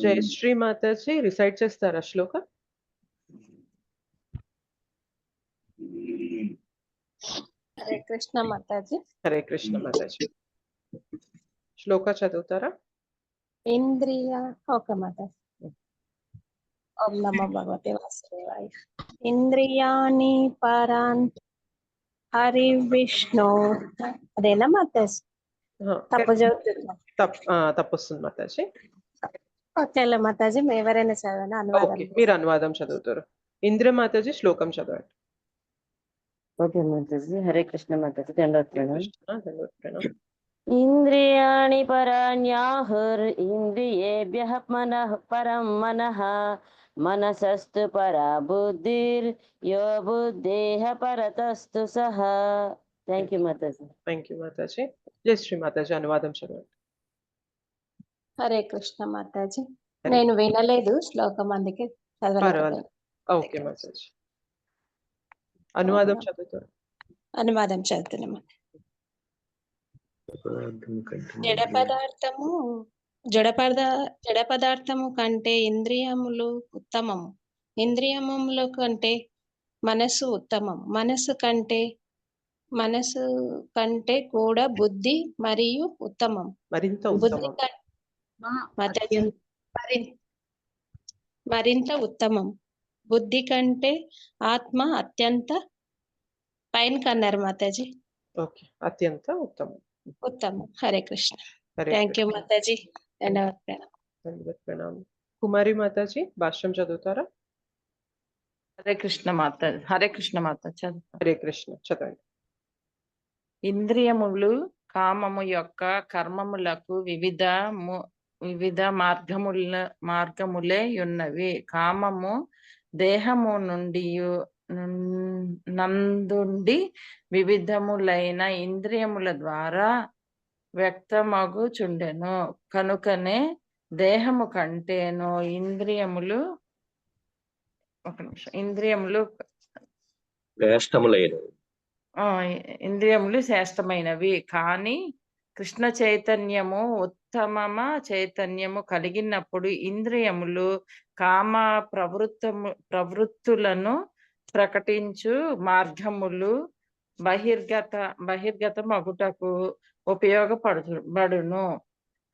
జయశ్రీ మాతాజీ రిసైట్ చేస్తారా శ్లోక? హరే కృష్ణ మాతాజీ. హరే కృష్ణ మాతాజీ. శ్లోక చదువుతారా? ఇంద్రియ ఓకే మాతాజీ. ఓం నమో భగవతే వాసుదేవాయ. ఇంద్రియాణి పరాన్ హరి విష్ణు. అదేనా మాతాజీ? తప్పు చదువుతున్నా. తప్పొస్తుంది మాతాజీ. ఓకేలే మాతాజీ, ఎవరైనా చదవనా? అనువాదం మీరు అనువాదం చదువుతారు. ఇంద్ర మాతాజీ శ్లోకం చదవండి. ఓకే మాతాజీ. హరే కృష్ణ మాతాజీ. దండోత్ప్రణామం. ఇంద్రియాణి పరాణ్యాహురింద్రియేభ్యః పరం మనః మనసస్తు పరా బుద్ధిర్ యో బుద్ధేః పరతస్తు సః. Thank you Mataji. Thank you మాతాజీ. జయశ్రీ మాతాజీ అనువాదం చదవండి. హరే కృష్ణ మాతాజీ. నేను వినలేదు శ్లోకం, అందుకే చదవలేదు. ఓకే మాతాజీ. అనువాదం చదువుతారు. అనువాదం చదువుతున్నాం. జడ పదార్థము కంటే ఇంద్రియములు ఉత్తమము, ఇంద్రియముల కంటే మనసు ఉత్తమం, మనసు కంటే కూడా బుద్ధి మరియు ఉత్తమం, మరింత ఉత్తమం, బుద్ధి కంటే ఆత్మ అత్యంత పైన కన్నారు మాతాజీ. ఓకే, అత్యంత ఉత్తమం. ఉత్తమం. హరే కృష్ణ. థ్యాంక్ యూ మాతాజీ. ప్రణామం. కుమారి మాతాజీ భాష్యం చదువుతారా? హరే కృష్ణ మాతాజీ. హరే కృష్ణ మాతాజీ. హరే కృష్ణ చదవండి. ఇంద్రియములు కామము యొక్క కర్మములకు వివిధ మార్గములే ఉన్నవి. కామము దేహము నందుండి వివిధములైన ఇంద్రియముల ద్వారా వ్యక్తమగుచుండెను. కనుకనే దేహము కంటేను ఇంద్రియములు శ్రేష్టమైనవి. కానీ కృష్ణ చైతన్యము ఉత్తమ చైతన్యము కలిగినప్పుడు ఇంద్రియములు కామ ప్రవృత్తులను ప్రకటించు మార్గములు బహిర్గత మగుటకు ఉపయోగపడును.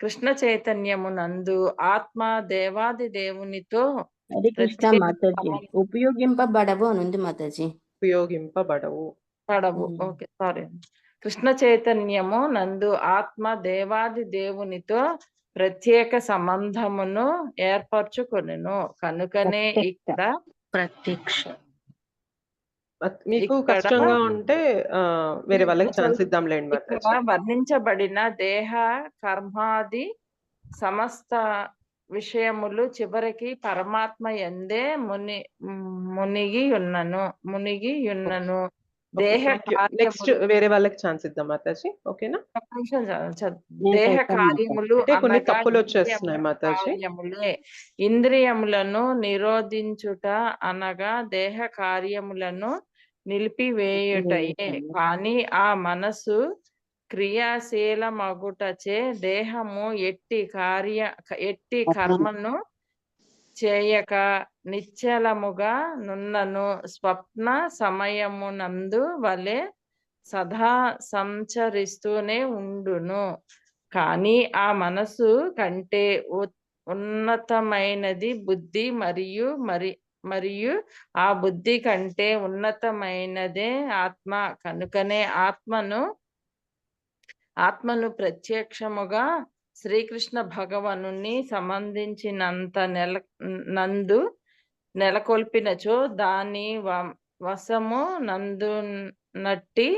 కృష్ణ చైతన్యము నందు ఆత్మ దేవాది దేవునితో ఉపయోగింపబడవు అనుంది మాతాజీ. ఉపయోగింపబడవు. Okay, sorry. కృష్ణ చైతన్యము నందు ఆత్మ దేవాది దేవునితో ప్రత్యేక సంబంధమును ఏర్పరచుకొనెను. కనుకనే ఇక్కడ ప్రత్యక్ష. మీకు కష్టంగా ఉంటే వేరే వాళ్ళకి ఛాన్స్ ఇద్దాంలేండి. వర్ణించబడిన దేహ కర్మాది సమస్త విషయములు చివరికి పరమాత్మ యందే మునిగి ఉన్నను. దేహ నెక్స్ట్ కార్యములు వేరే వాళ్ళకి ఛాన్స్ ఇద్దాం మాతాజీ. ఓకేనా? ఒక్క నిమిషం నేను దేహ చదువుతాను మాతాజీ. కార్యములు అంటే కొన్ని అనగా తప్పులు ఇంద్రియముల వచ్చేస్తున్నాయి మాతాజీ. కార్యములే. ఇంద్రియములను నిరోధించుట అనగా దేహ కార్యములను నిలిపివేయుటయే. కానీ ఆ మనసు క్రియాశీలమగుటచే దేహము ఎట్టి కర్మను చేయక నిశ్చలముగా నున్నను. స్వప్న సమయమునందు వలె సదా సంచరిస్తూనే ఉండును. కానీ ఆ మనసు కంటే ఉన్నతమైనది బుద్ధి, మరియు ఆ బుద్ధి కంటే ఉన్నతమైనదే ఆత్మ. కనుకనే ఆత్మను ప్రత్యక్షముగా శ్రీకృష్ణ భగవానుని సంబంధించినంత నందు నెలకొల్పినచో దాని వశము నందునట్టి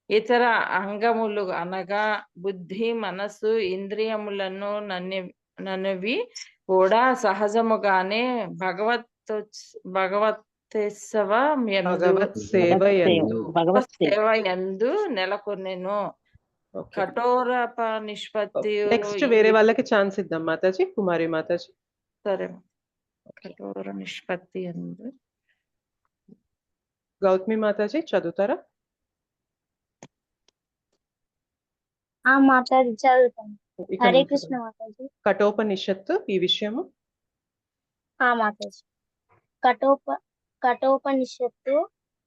ఇతర అంగములు అనగా బుద్ధి, మనసు, ఇంద్రియములను నన్నవి కూడా సహజముగానే భగవత్ సేవ యందు నెలకొనెను. కఠోరోపనిషత్తు నెక్స్ట్ వేరే వాళ్ళకి ఛాన్స్ ఇద్దాం మాతాజీ. కుమారి మాతాజీ. సరే. కఠోర నిష్పత్తి యందు గౌతమి మాతాజీ చదువుతారా? మాతాజీ చదువుతాను. ఇక్కడ హరే నుంచి కృష్ణ చదవండి. మాతాజీ. కఠోపనిషత్తు ఈ విషయము. మాతాజీ కఠోపనిషత్తు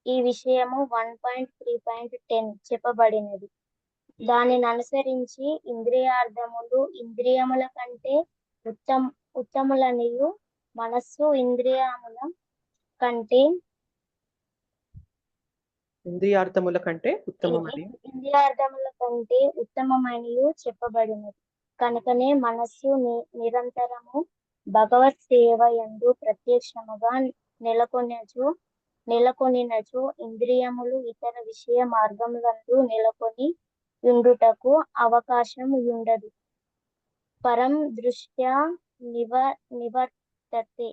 ఈ విషయము 1.3.10 చెప్పబడినది. దానిని అనుసరించి ఇంద్రియార్థములు ఇంద్రియముల కంటే ఉత్తములనియు, మనస్సు ఇంద్రియముల కంటే ఉత్తమమనియు చెప్పబడినది. కనుకనే మనస్సు నిరంతరము భగవత్ సేవ యందు ప్రత్యక్షముగా నెలకొనినచో ఇంద్రియములు ఇతర విషయ మార్గములందు నెలకొని ఉండుటకు అవకాశం ఉండదు. పరం దృష్ట్యా నివర్తతే.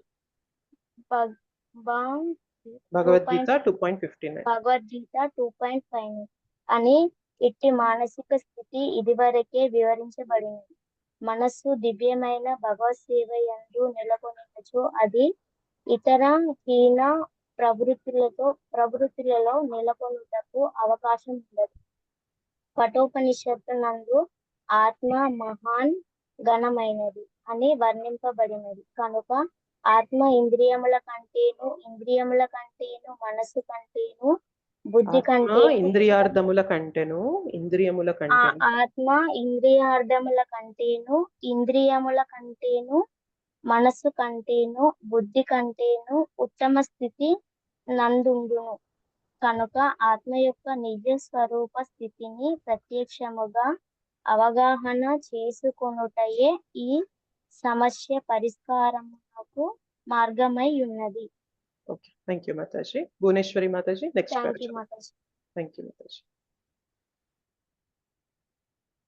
భగవద్గీత 2.15 అని ఇట్టి మానసిక స్థితి ఇదివరకే వివరించబడినది. మనస్సు దివ్యమైన భగవత్ సేవ యందు నెలకొనినచో అది ఇతర హీన ప్రవృత్తులలో నెలకొనుటకు అవకాశం ఉండదు. కఠోపనిషత్తు నందు ఆత్మ మహాన్ ఘనమైనది అని వర్ణింపబడినది. కనుక ఆత్మ ఇంద్రియముల కంటేను మనస్సు కంటేను బుద్ధి కంటే ఆత్మ ఇంద్రియార్థముల కంటేను మనస్సు కంటేను బుద్ధి కంటేను ఉత్తమ స్థితి నందుండును. కనుక ఆత్మ యొక్క నిజ స్వరూప స్థితిని ప్రత్యక్షముగా అవగాహన చేసుకొనుటయే ఈ సమస్య పరిష్కారమునకు మార్గమై ఉన్నది. Okay, thank you Mataji. Bhuvaneshwari Mataji next. Thank you Mataji. Thank you Mataji.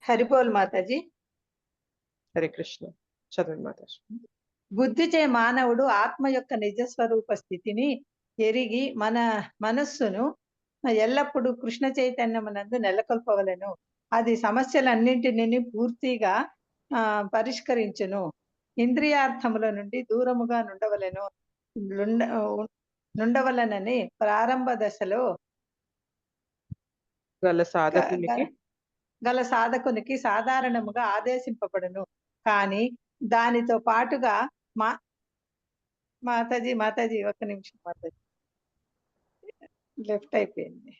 Haribol Mataji. Hare Krishna. చదవండి మాతాజీ. బుద్ధిచే మానవుడు ఆత్మ యొక్క నిజస్వరూప స్థితిని ఎరిగి మన మనస్సును ఎల్లప్పుడూ కృష్ణ చైతన్యమునందు నెలకొల్పవలెను. అది సమస్యలన్నింటినీ పూర్తిగా పరిష్కరించును. ఇంద్రియార్థముల నుండి దూరముగా నుండవలనని ప్రారంభ దశలో గల సాధకునికి సాధారణముగా ఆదేశింపబడును. కానీ దానితో పాటుగా మాతాజీ ఒక్క నిమిషం మాతాజీ, లెఫ్ట్ అయిపోయింది.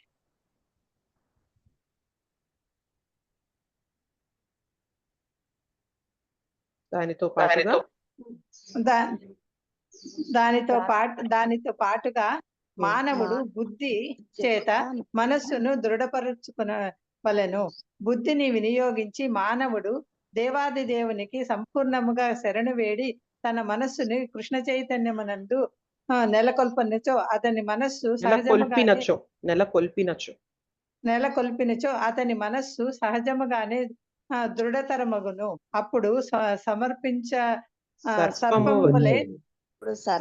దానితో పాటుగా మానవుడు బుద్ధి చేత మనస్సును దృఢపరుచుకునవలెను. బుద్ధిని వినియోగించి మానవుడు దేవాది దేవునికి సంపూర్ణముగా శరణు వేడి తన మనస్సుని కృష్ణ చైతన్యమునందు నెలకొల్పనిచో అతని మనస్సు నెలకొల్పినచో అతని మనస్సు సహజముగానే దృఢతరమగును. అప్పుడు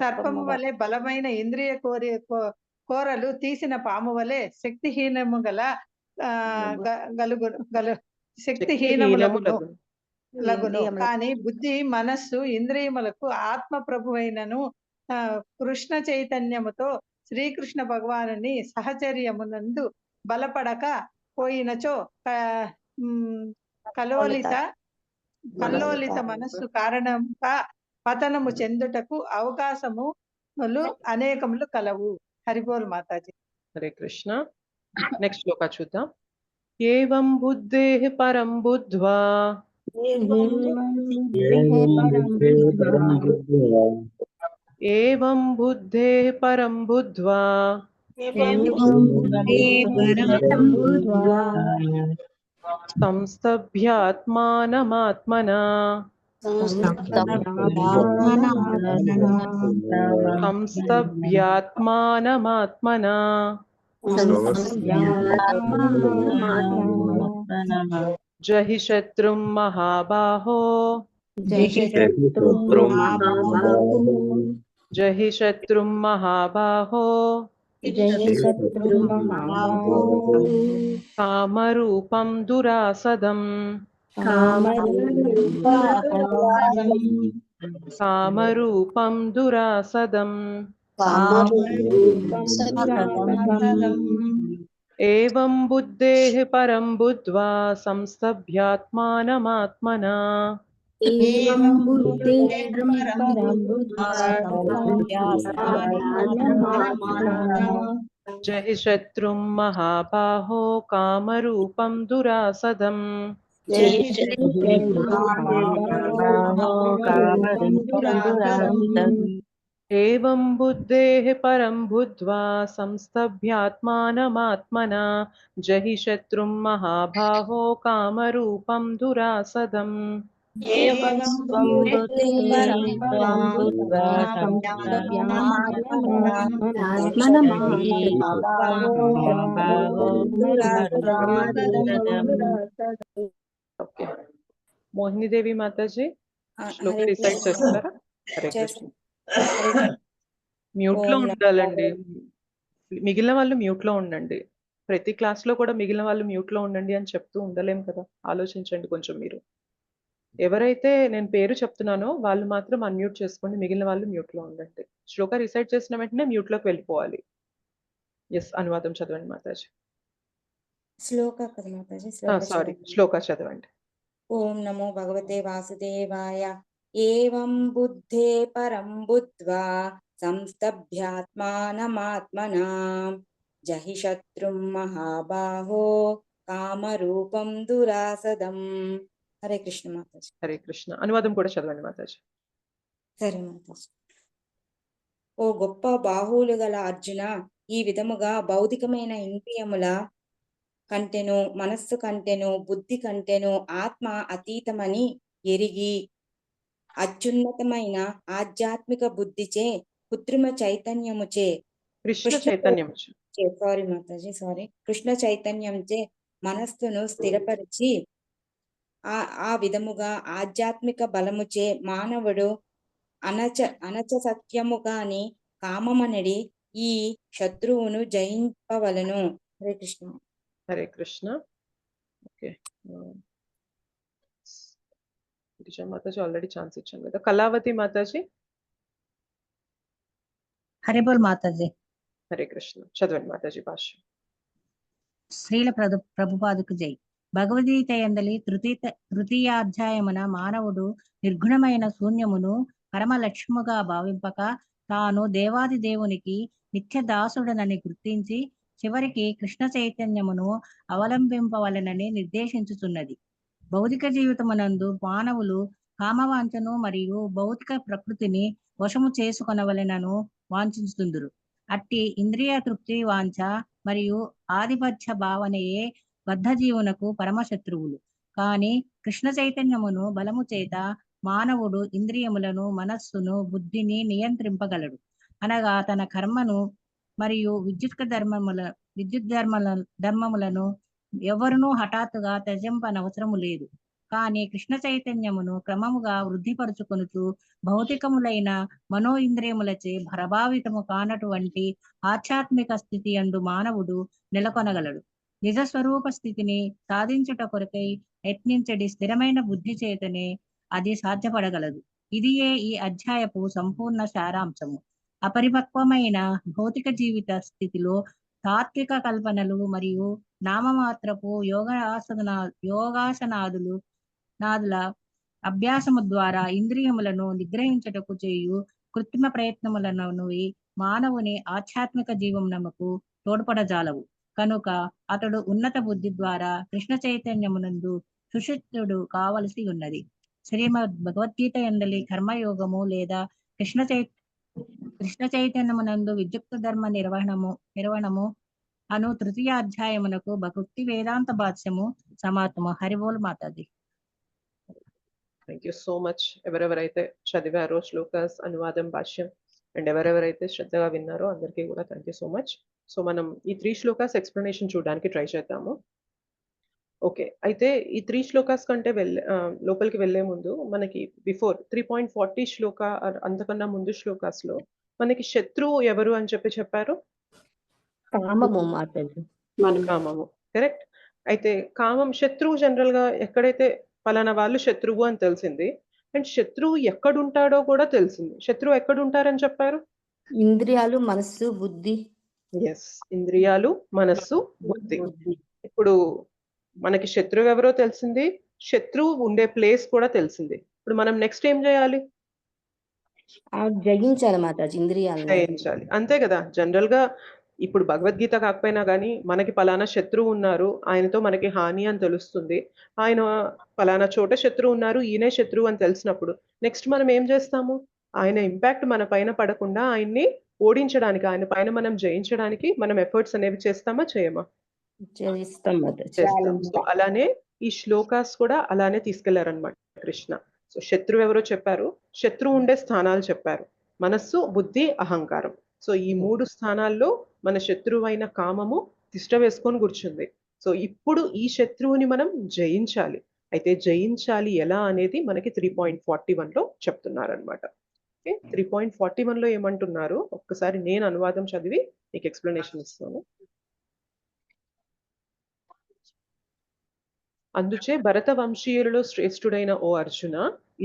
సర్పము వలె బలమైన ఇంద్రియ కోరలు తీసిన పాము వలె శక్తిహీనము గల శక్తిహీనములగును కానీ బుద్ధి మనస్సు ఇంద్రియములకు ఆత్మ ప్రభువైనను కృష్ణ చైతన్యముతో శ్రీకృష్ణ భగవానుని సహచర్యమునందు బలపడక పోయినచో కల్లోలిత మనస్సు కారణంగా పతనము చెందుటకు అవకాశములు అనేకములు కలవు. హరిబోల్ మాతాజీ. హరే కృష్ణ. నెక్స్ట్ శ్లోక చూద్దాం. ఏవం బుద్ధేః పరం బుద్ధ్వా ఏవం బుద్ధేః పరం బుద్ధ్వా సంస్తభ్యాత్మానమాత్మనా జహి శత్రుం మహాబాహో జహి శత్రుం మహాబాహో కామరూపం దురాసదం కామరూపం దురాసదం ఏవం బుద్ధేః పరం బుద్ధ్వా సంస్తభ్యాత్మానమాత్మనా జహి శత్రుం మహాబాహో కామరూపం దురాసదం ఏవం బుద్ధేః పరం బుద్ధ్వా సంస్తభ్యాత్మానమాత్మనా జహి శత్రుం మహాబాహో కామరూపం దురాసదం ఓకే. మోహినీదేవి మాతాజీ శ్లోక రిసైట్ చేస్తారా? హరే కృష్ణ. మ్యూట్ లో ఉండాలండి. మిగిలిన వాళ్ళు మ్యూట్ లో ఉండండి. ప్రతి క్లాస్ లో కూడా మిగిలిన వాళ్ళు మ్యూట్ లో ఉండండి అని చెప్తూ ఉండలేం కదా. ఆలోచించండి కొంచెం మీరు. ఎవరైతే నేను పేరు చెప్తున్నానో వాళ్ళు మాత్రం అన్మ్యూట్ చేసుకోండి, మిగిలిన వాళ్ళు మ్యూట్ లో ఉండండి. శ్లోక రిసైట్ చేసిన వెంటనే మ్యూట్ లోకి వెళ్ళిపోవాలి. ఎస్, అనువాదం చదవండి మాతాజీ. సారీ, శ్లోక చదవండి. ఓం నమో భగవతే వాసుదేవాయ. ఏవం బుద్ధే పరం బుద్ధ్వా సంస్తభ్యాత్మానమాత్మనా జహి శత్రుం మహాబాహో కామరూపం దురాసదం. హరే కృష్ణ మాతాజీ. హరే కృష్ణ. అనువాదం కూడా చదవండి మాతాజీ. సరే మాతాజీ. ఓ గొప్ప బాహువులు గల అర్జున, ఈ విధముగా భౌతికమైన ఇంద్రియముల కంటెను, మనస్సు కంటెను, బుద్ధి కంటెను ఆత్మ అతీతమని ఎరిగి అత్యున్నతమైన ఆధ్యాత్మిక బుద్ధిచే కృత్రిమ చైతన్యముచే కృష్ణ చైతన్యంచే మనస్సును స్థిరపరిచి ఆ విధముగా ఆధ్యాత్మిక బలముచే మానవుడు అనచ సత్యముగాని కామమనడి ఈ శత్రువును జయింపవలను. హరే కృష్ణ. హరే కృష్ణ. ఓకే, మాతాజీ ఆల్రెడీ ఛాన్స్ ఇచ్చాను కదా. కళావతి మాతాజీ. హరే బోల్ మాతాజీ. హరే కృష్ణ. చదవండి మాతాజీ భాష్యం. శ్రీల ప్రభుపాదుకు జై. భగవద్గీత యందలి తృతీయాధ్యాయమున మానవుడు నిర్గుణమైన శూన్యమును పరమ లక్ష్యముగా భావింపక తాను దేవాది దేవునికి నిత్య దాసుడనని గుర్తించి చివరికి కృష్ణ చైతన్యమును అవలంబింపవలనని నిర్దేశించుతున్నది. భౌతిక జీవితమునందు మానవులు కామవాంఛను మరియు భౌతిక ప్రకృతిని వశము చేసుకొనవలెనను వాంఛించుతుందురు. అట్టి ఇంద్రియ తృప్తి వాంఛ మరియు ఆధిపత్య భావనయే బద్ధ జీవునకు పరమశత్రువులు. కాని కృష్ణ చైతన్యమును బలము చేత మానవుడు ఇంద్రియములను, మనస్సును, బుద్ధిని నియంత్రింపగలడు. అనగా తన కర్మను మరియు విద్యుత్ ధర్మములను ఎవరునూ హఠాత్తుగా త్యజింపనవసరము లేదు. కానీ కృష్ణ చైతన్యమును క్రమముగా వృద్ధిపరుచుకొనుచు భౌతికములైన మనో ఇంద్రియములచే ప్రభావితము కానటువంటి ఆధ్యాత్మిక స్థితి యందు మానవుడు నెలకొనగలడు. నిజ స్వరూప స్థితిని సాధించుట కొరకై యత్నించడి స్థిరమైన బుద్ధి చేతనే అది సాధ్యపడగలదు. ఇదియే ఈ అధ్యాయపు సంపూర్ణ సారాంశము. అపరిపక్వమైన భౌతిక జీవిత స్థితిలో తాత్విక కల్పనలు మరియు నామమాత్రపు యోగాసనాదుల అభ్యాసము ద్వారా ఇంద్రియములను నిగ్రహించుటకు చేయు కృత్రిమ ప్రయత్నములను మానవుని ఆధ్యాత్మిక జీవనముకు తోడ్పడజాలవు. కనుక అతడు ఉన్నత బుద్ధి ద్వారా కృష్ణ చైతన్యమునందు సుశిక్షుడు కావలసి ఉన్నది. శ్రీమద్ భగవద్గీత ఎందలి కర్మయోగము లేదా కృష్ణ చైతన్యమునందు విద్యుక్త ధర్మ నిర్వహణము అను తృతీయ అధ్యాయమునకు భక్తి వేదాంత భాష్యము సమాప్తము. హరిబోల్ మాతాజీ. Thank you so much. ఎవరెవరైతే చదివారో శ్లోకాస్ అనువాదం భాష్యం అండ్ ఎవరెవరైతే శ్రద్ధగా విన్నారో అందరికీ కూడా thank you so much. So మనం ఈ 3 శ్లోకాస్ ఎక్స్ప్లెనేషన్ చూడడానికి ట్రై చేద్దాము. ఓకే, అయితే ఈ 3 శ్లోకాస్ కంటే లోపలికి వెళ్లే ముందు మనకి బిఫోర్ 3.40 శ్లోక అంతకన్నా ముందు శ్లోకాస్ లో మనకి శత్రువు ఎవరు అని చెప్పారు? కామము మాతాజీ. కామము, కరెక్ట్. అయితే కామం శత్రువు జనరల్ గా ఎక్కడైతే పలానా వాళ్ళు శత్రువు అని తెలిసింది, అండ్ శత్రువు ఎక్కడుంటాడో కూడా తెలిసింది. శత్రువు ఎక్కడుంటారని చెప్పారు? ఇంద్రియాలు, మనస్సు, బుద్ధి. ఎస్, ఇంద్రియాలు, మనస్సు, బుద్ధి. ఇప్పుడు మనకి శత్రువు ఎవరో తెలిసింది, శత్రువు ఉండే ప్లేస్ కూడా తెలిసింది. ఇప్పుడు మనం నెక్స్ట్ ఏం చేయాలి? జయించాలి మాతాజీ, ఇంద్రియాలను జయించాలి, అంతే కదా. జనరల్ గా ఇప్పుడు భగవద్గీత కాకపోయినా కానీ మనకి పలానా శత్రువు ఉన్నారు, ఆయనతో మనకి హాని అని తెలుస్తుంది, ఆయన పలానా చోట శత్రువు ఉన్నారు, ఈయనే శత్రువు అని తెలిసినప్పుడు నెక్స్ట్ మనం ఏం చేస్తాము? ఆయన ఇంపాక్ట్ మన పైన పడకుండా ఆయన్ని ఓడించడానికి, ఆయన పైన మనం జయించడానికి మనం ఎఫర్ట్స్ అనేవి చేస్తామా చేయమా? చేస్తాం. సో అలానే ఈ శ్లోకాస్ కూడా అలానే తీసుకెళ్లారనమాట కృష్ణ. సో శత్రువు ఎవరో చెప్పారు, శత్రువు ఉండే స్థానాలు చెప్పారు, మనస్సు, బుద్ధి, అహంకారం. సో ఈ 3 స్థానాల్లో మన శత్రువు అయిన కామము తిష్ట వేసుకొని కూర్చుంది. సో ఇప్పుడు ఈ శత్రువుని మనం జయించాలి. అయితే జయించాలి ఎలా అనేది మనకి 3.41 లో చెప్తున్నారనమాట. 3.41 లో ఏమంటున్నారు ఒక్కసారి నేను అనువాదం చదివి మీకు ఎక్స్ప్లెనేషన్ ఇస్తాను. అందుచే భరత వంశీయులలో శ్రేష్ఠుడైన ఓ అర్జున,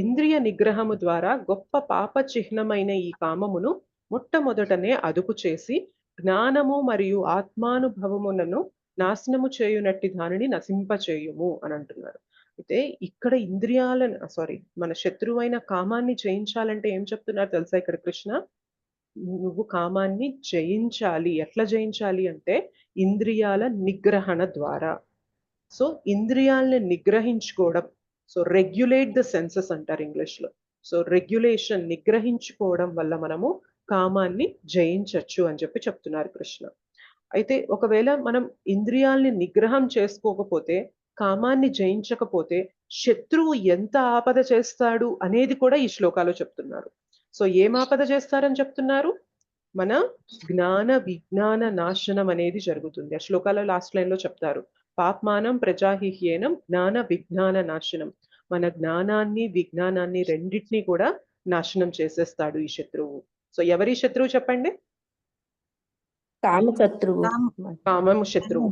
ఇంద్రియ నిగ్రహము ద్వారా గొప్ప పాప చిహ్నమైన ఈ కామమును మొట్టమొదటనే అదుపు చేసి జ్ఞానము మరియు ఆత్మానుభవములను నాశనము చేయునట్టి దానిని నశింపచేయుము అని అంటున్నారు. అయితే ఇక్కడ మన శత్రువైన కామాన్ని జయించాలంటే ఏం చెప్తున్నారు తెలుసా ఇక్కడ కృష్ణ? నువ్వు కామాన్ని జయించాలి. ఎట్లా జయించాలి అంటే ఇంద్రియాల నిగ్రహణ ద్వారా. సో ఇంద్రియాలని నిగ్రహించుకోవడం, సో రెగ్యులేట్ ద సెన్సెస్ అంటారు ఇంగ్లీష్ లో. సో రెగ్యులేషన్, నిగ్రహించుకోవడం వల్ల మనము కామాన్ని జయించవచ్చు అని చెప్తున్నారు కృష్ణ. అయితే ఒకవేళ మనం ఇంద్రియాలని నిగ్రహం చేసుకోకపోతే, కామాన్ని జయించకపోతే శత్రువు ఎంత ఆపద చేస్తాడు అనేది కూడా ఈ శ్లోకాలో చెప్తున్నారు. సో ఏం ఆపద చేస్తారని చెప్తున్నారు? మన జ్ఞాన విజ్ఞాన నాశనం అనేది జరుగుతుంది. ఆ శ్లోకాల లాస్ట్ లైన్ లో చెప్తారు, పాప్మానం ప్రజాహిహ్యేనం జ్ఞాన విజ్ఞాన నాశనం. మన జ్ఞానాన్ని విజ్ఞానాన్ని రెండింటినీ కూడా నాశనం చేసేస్తాడు ఈ శత్రువు. సో ఎవరి శత్రువు చెప్పండి? కామశత్రువు. కామము శత్రువు.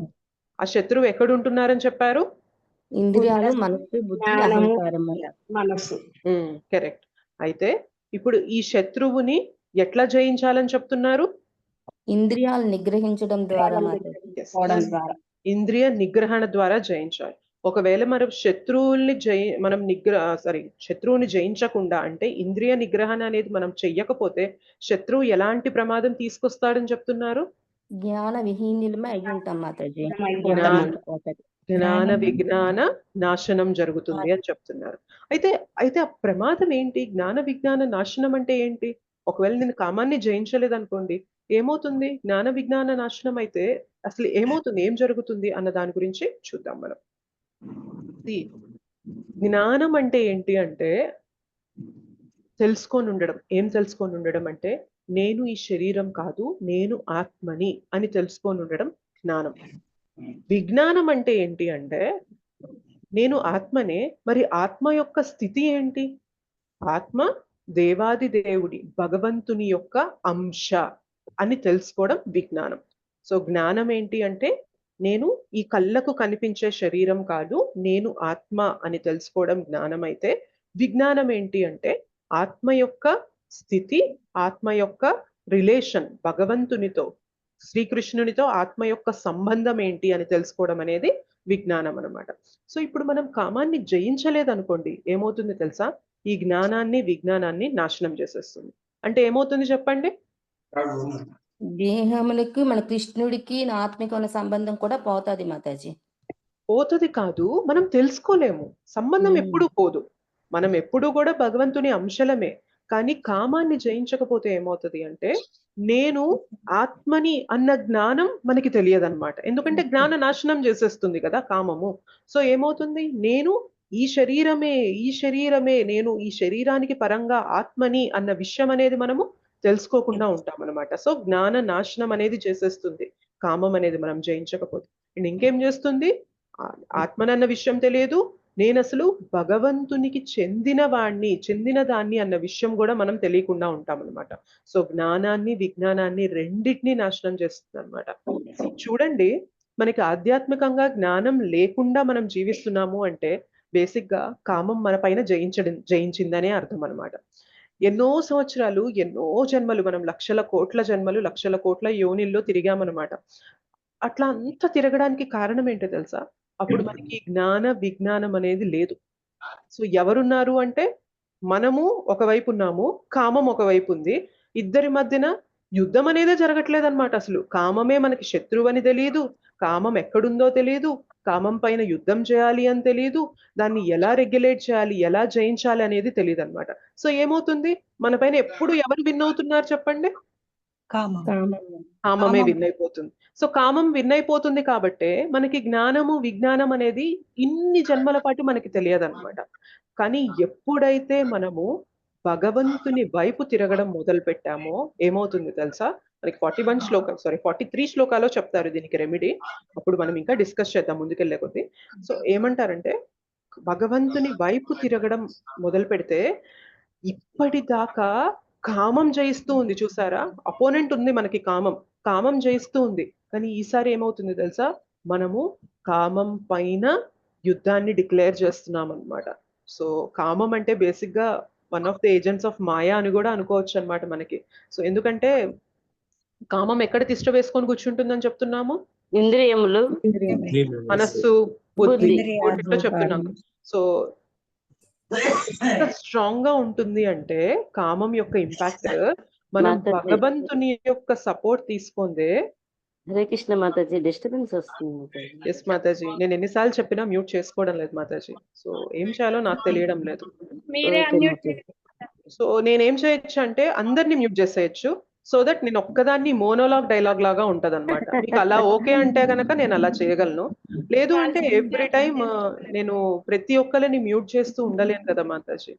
ఆ శత్రువు ఎక్కడ ఉంటున్నారని చెప్పారు? ఇంద్రియాలు, మనస్సు, బుద్ధి, అహంకారం. మనస్సు. కరెక్ట్. అయితే ఇప్పుడు ఈ శత్రువుని ఎట్లా జయించాలని చెప్తున్నారు? ఇంద్రియాలు నిగ్రహించడం ద్వారా. ఇంద్రియ నిగ్రహణ ద్వారా జయించాలి. ఒకవేళ మనం శత్రువుని జయించకుండా, అంటే ఇంద్రియ నిగ్రహణ అనేది మనం చెయ్యకపోతే శత్రువు ఎలాంటి ప్రమాదం తీసుకొస్తాడని చెప్తున్నారు? జ్ఞాన విహీనులమై అయి ఉంటాం మాతాజీ. జ్ఞాన విజ్ఞాన నాశనం జరుగుతుంది అని చెప్తున్నారు. అయితే ఆ ప్రమాదం ఏంటి? జ్ఞాన విజ్ఞాన నాశనం అంటే ఏంటి? ఒకవేళ నేను కామాన్ని జయించలేదనుకోండి, ఏమవుతుంది? జ్ఞాన విజ్ఞాన నాశనం అయితే అసలు ఏమవుతుంది, ఏం జరుగుతుంది అన్న దాని గురించి చూద్దాం మనం. జ్ఞానం అంటే ఏంటి అంటే తెలుసుకొని ఉండడం. ఏం తెలుసుకొని ఉండడం అంటే నేను ఈ శరీరం కాదు, నేను ఆత్మని అని తెలుసుకొని ఉండడం జ్ఞానం. విజ్ఞానం అంటే ఏంటి అంటే నేను ఆత్మనే, మరి ఆత్మ యొక్క స్థితి ఏంటి? ఆత్మ దేవాది దేవుడి భగవంతుని యొక్క అంశ అని తెలుసుకోవడం విజ్ఞానం. సో జ్ఞానం ఏంటి అంటే నేను ఈ కళ్ళకు కనిపించే శరీరం కాదు, నేను ఆత్మ అని తెలుసుకోవడం జ్ఞానం అయితే, విజ్ఞానం ఏంటి అంటే ఆత్మ యొక్క స్థితి, ఆత్మ యొక్క రిలేషన్ భగవంతునితో, శ్రీకృష్ణునితో ఆత్మ యొక్క సంబంధం ఏంటి అని తెలుసుకోవడం అనేది విజ్ఞానం అన్నమాట. సో ఇప్పుడు మనం కామాన్ని జయించలేదనుకోండి, ఏమవుతుంది తెలుసా? ఈ జ్ఞానాన్ని విజ్ఞానాన్ని నాశనం చేసేస్తుంది. అంటే ఏమవుతుంది చెప్పండి? దేహములకు మన కృష్ణుడికి నా ఆత్మకి ఉన్న సంబంధం కూడా పోతుంది మాతాజీ. పోతుంది కాదు, మనం తెలుసుకోలేము. సంబంధం ఎప్పుడు పోదు. మనం ఎప్పుడు కూడా భగవంతుని అంశలమే. కానీ కామాన్ని జయించకపోతే ఏమవుతుంది అంటే నేను ఆత్మని అన్న జ్ఞానం మనకి తెలియదన్నమాట. ఎందుకంటే జ్ఞాన నాశనం చేసేస్తుంది కదా కామము. సో ఏమవుతుంది? నేను ఈ శరీరమే నేను ఈ శరీరానికి పరంగా ఆత్మని అన్న విషయం అనేది మనము తెలుసుకోకుండా ఉంటాం అనమాట. సో జ్ఞాన నాశనం అనేది చేసేస్తుంది కామం అనేది మనం జయించకపోతే. అండ్ ఇంకేం చేస్తుంది? ఆత్మనన్న విషయం తెలియదు, నేను అసలు భగవంతునికి చెందిన దాన్ని అన్న విషయం కూడా మనం తెలియకుండా ఉంటాం అనమాట. సో జ్ఞానాన్ని విజ్ఞానాన్ని రెండింటినీ నాశనం చేస్తుంది అనమాట. చూడండి, మనకి ఆధ్యాత్మికంగా జ్ఞానం లేకుండా మనం జీవిస్తున్నాము అంటే బేసిక్ గా కామం మన పైన జయించిందనే అర్థం అనమాట. ఎన్నో సంవత్సరాలు, ఎన్నో జన్మలు, మనం లక్షల కోట్ల జన్మలు, లక్షల కోట్ల యోనిల్లో తిరిగామన్నమాట. అట్లా అంత తిరగడానికి కారణం ఏంటో తెలుసా? అప్పుడు మనకి జ్ఞాన విజ్ఞానం అనేది లేదు. సో ఎవరున్నారు అంటే మనము ఒకవైపు ఉన్నాము, కామం ఒకవైపు ఉంది. ఇద్దరి మధ్యన యుద్ధం అనేదే జరగట్లేదు అనమాట. అసలు కామమే మనకి శత్రువు అని తెలియదు, కామం ఎక్కడుందో తెలియదు, కామం పైన యుద్ధం చేయాలి అని తెలియదు, దాన్ని ఎలా రెగ్యులేట్ చేయాలి, ఎలా జయించాలి అనేది తెలియదు అనమాట. సో ఏమవుతుంది? మన పైన ఎప్పుడు ఎవరు విన్ అవుతున్నారు చెప్పండి? కామమే విన్ అయిపోతుంది. సో కామం విన్ అయిపోతుంది కాబట్టే మనకి జ్ఞానము విజ్ఞానం అనేది ఇన్ని జన్మల పాటు మనకి తెలియదు అనమాట. కానీ ఎప్పుడైతే మనము భగవంతుని వైపు తిరగడం మొదలు పెట్టామో ఏమవుతుంది తెలుసా? మనకి 43 శ్లోకాలో చెప్తారు దీనికి రెమెడీ. అప్పుడు మనం ఇంకా డిస్కస్ చేద్దాం ముందుకెళ్లే కొద్దీ. సో ఏమంటారంటే భగవంతుని వైపు తిరగడం మొదలు పెడితే ఇప్పటిదాకా కామం జయిస్తూ ఉంది, చూసారా? అపోనెంట్ ఉంది మనకి, కామం జయిస్తూ ఉంది. కానీ ఈసారి ఏమవుతుంది తెలుసా? మనము కామం పైన యుద్ధాన్ని డిక్లేర్ చేస్తున్నాం అన్నమాట. సో కామం అంటే బేసిక్ గా one of the agents of Maya అని కూడా అనుకోవచ్చు అన్నమాట మనకి. సో ఎందుకంటే కామం ఎక్కడ తిష్ట వేసుకొని కూర్చుంటుందని చెప్తున్నాము? ఇంద్రియములు, మనస్సు, బుద్ధి చెప్తున్నాము. సో స్ట్రాంగ్ గా ఉంటుంది అంటే కామం యొక్క ఇంపాక్ట్ మనం భగవంతుని యొక్క సపోర్ట్ తీసుకుందే. హరే కృష్ణ మాతాజీ, డిస్టర్బెన్స్ వస్తుంది. ఎస్ మాతాజీ, నేను ఎన్నిసార్లు చెప్పినా మ్యూట్ చేసుకోవడం లేదు మాతాజీ. సో ఏం చేయాలో నాకు తెలియడం లేదు. సో నేనేం చేయొచ్చు అంటే అందరినీ మ్యూట్ చేసేయచ్చు, సో దట్ నేను ఒక్కదాన్ని మోనోలాగ్ డైలాగ్ లాగా ఉంటది అనమాట. మీకు అలా ఓకే అంటే గనక నేను అలా చేయగలను. లేదు అంటే ఎవ్రీ టైం నేను ప్రతి ఒక్కరిని మ్యూట్ చేస్తూ ఉండలేను కదా మాతాజీ.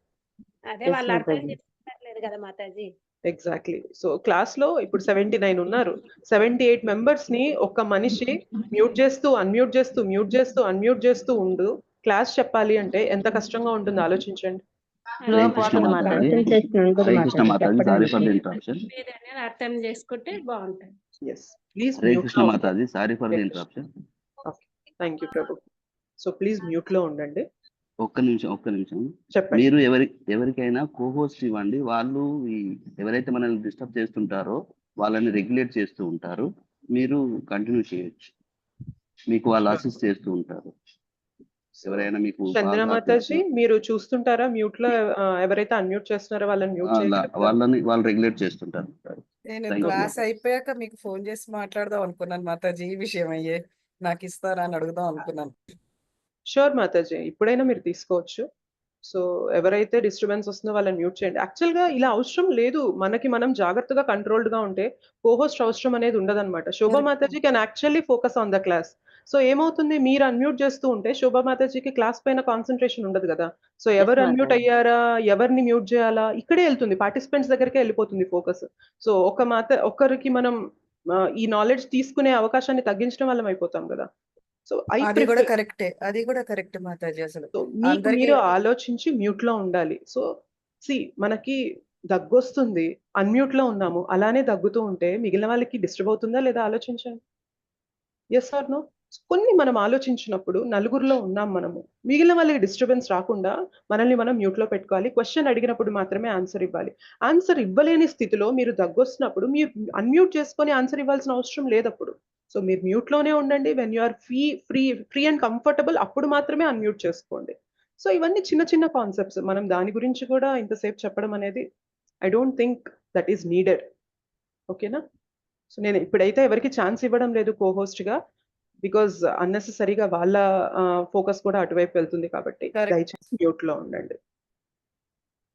ఎగ్జాక్ట్లీ. సో క్లాస్ లో ఇప్పుడు 79 ఉన్నారు, 78 మెంబర్స్ ని ఒక్క మనిషి మ్యూట్ చేస్తూ అన్మ్యూట్ చేస్తూ మ్యూట్ చేస్తూ అన్మ్యూట్ చేస్తూ ఉండు క్లాస్ చెప్పాలి అంటే ఎంత కష్టంగా ఉంటుందో ఆలోచించండి. అర్థం చేసుకుంటే బాగుంటుంది. Thank you Prabhu. So please mute లో ఉండండి. ఒక్క నిమిషం. మీరు ఎవరికైనా కోహోస్ట్ ఇవ్వండి. వాళ్ళు ఎవరైతే మనల్ని డిస్టర్బ్ చేస్తుంటారో వాళ్ళని రెగ్యులేట్ చేస్తూ ఉంటారు. మీరు కంటిన్యూ చేయొచ్చు, మీకు వాళ్ళు అసిస్ట్ చేస్తూ ఉంటారు. ఎవరైనా మీకు చంద్ర మాతాజీ మీరు చూస్తుంటారా మ్యూట్ లో ఎవరైతే అన్మ్యూట్ చేస్తున్నారో వాళ్ళని మ్యూట్ చేయాలి, వాళ్ళు రెగ్యులేట్ చేస్తుంటారు. నేను క్లాస్ అయిపోయాక మీకు ఫోన్ చేసి మాట్లాడదాం అనుకున్నాను మాతాజీ, ఈ విషయం అయ్యే నాకు ఇస్తారా అని అడుగుదాం అనుకున్నాను. షూర్ మాతాజీ, ఇప్పుడైనా మీరు తీసుకోవచ్చు. సో ఎవరైతే డిస్టర్బెన్స్ వస్తుందో వాళ్ళని మ్యూట్ చేయండి. యాక్చువల్ గా ఇలా అవసరం లేదు, మనకి మనం జాగ్రత్తగా కంట్రోల్డ్ గా ఉంటే కోహోస్ట్ అవసరం అనేది ఉండదన్నమాట. శోభా మాతాజీ can actually focus on the class. So ఏమవుతుంది, మీరు అన్మ్యూట్ చేస్తూ ఉంటే శోభా మాతాజీకి క్లాస్ పైన కాన్సన్ట్రేషన్ ఉండదు కదా. సో ఎవరు అన్మ్యూట్ అయ్యారా, ఎవరిని మ్యూట్ చేయాలా ఇక్కడే వెళ్తుంది, పార్టిసిపెంట్స్ దగ్గరికే వెళ్ళిపోతుంది ఫోకస్. సో ఒక్కరికి మనం ఈ నాలెడ్జ్ తీసుకునే అవకాశాన్ని తగ్గించడం వల్ల అయిపోతాం కదా. సో ఐ అది కూడా ప్రిఫర్. కరెక్టే, అది కూడా కరెక్ట్ మాతాజీ. అసలు సో మీకు అందరికి మీరు ఆలోచించి మ్యూట్ లో ఉండాలి. సో మనకి దగ్గొస్తుంది, అన్మ్యూట్ లో ఉన్నాము, అలానే దగ్గుతూ ఉంటే మిగిలిన వాళ్ళకి డిస్టర్బ్ అవుతుందా లేదా ఆలోచించండి. Yes or no? కొన్ని మనం ఆలోచించినప్పుడు నలుగురిలో ఉన్నాం మనము, మిగిలిన వాళ్ళకి డిస్టర్బెన్స్ రాకుండా మనల్ని మనం మ్యూట్ లో పెట్టుకోవాలి. క్వశ్చన్ అడిగినప్పుడు మాత్రమే ఆన్సర్ ఇవ్వాలి. ఆన్సర్ ఇవ్వలేని స్థితిలో మీరు దగ్గొస్తున్నప్పుడు మీరు అన్మ్యూట్ చేసుకొని ఆన్సర్ ఇవ్వాల్సిన అవసరం లేదప్పుడు. సో మీరు మ్యూట్ లోనే ఉండండి. When you are free and comfortable అప్పుడు మాత్రమే అన్మ్యూట్ చేసుకోండి. సో ఇవన్నీ చిన్న చిన్న కాన్సెప్ట్స్. మనం దాని గురించి కూడా ఇంతసేపు చెప్పడం అనేది I don't think that is needed. ఓకేనా? సో నేను ఇప్పుడైతే ఎవరికి ఛాన్స్ ఇవ్వడం లేదు కోహోస్ట్ గా, బికాజ్ అన్నెసెసరీగా వాళ్ళ ఫోకస్ కూడా అటువైపు వెళ్తుంది కాబట్టి దయచేసి మ్యూట్ లో ఉండండి.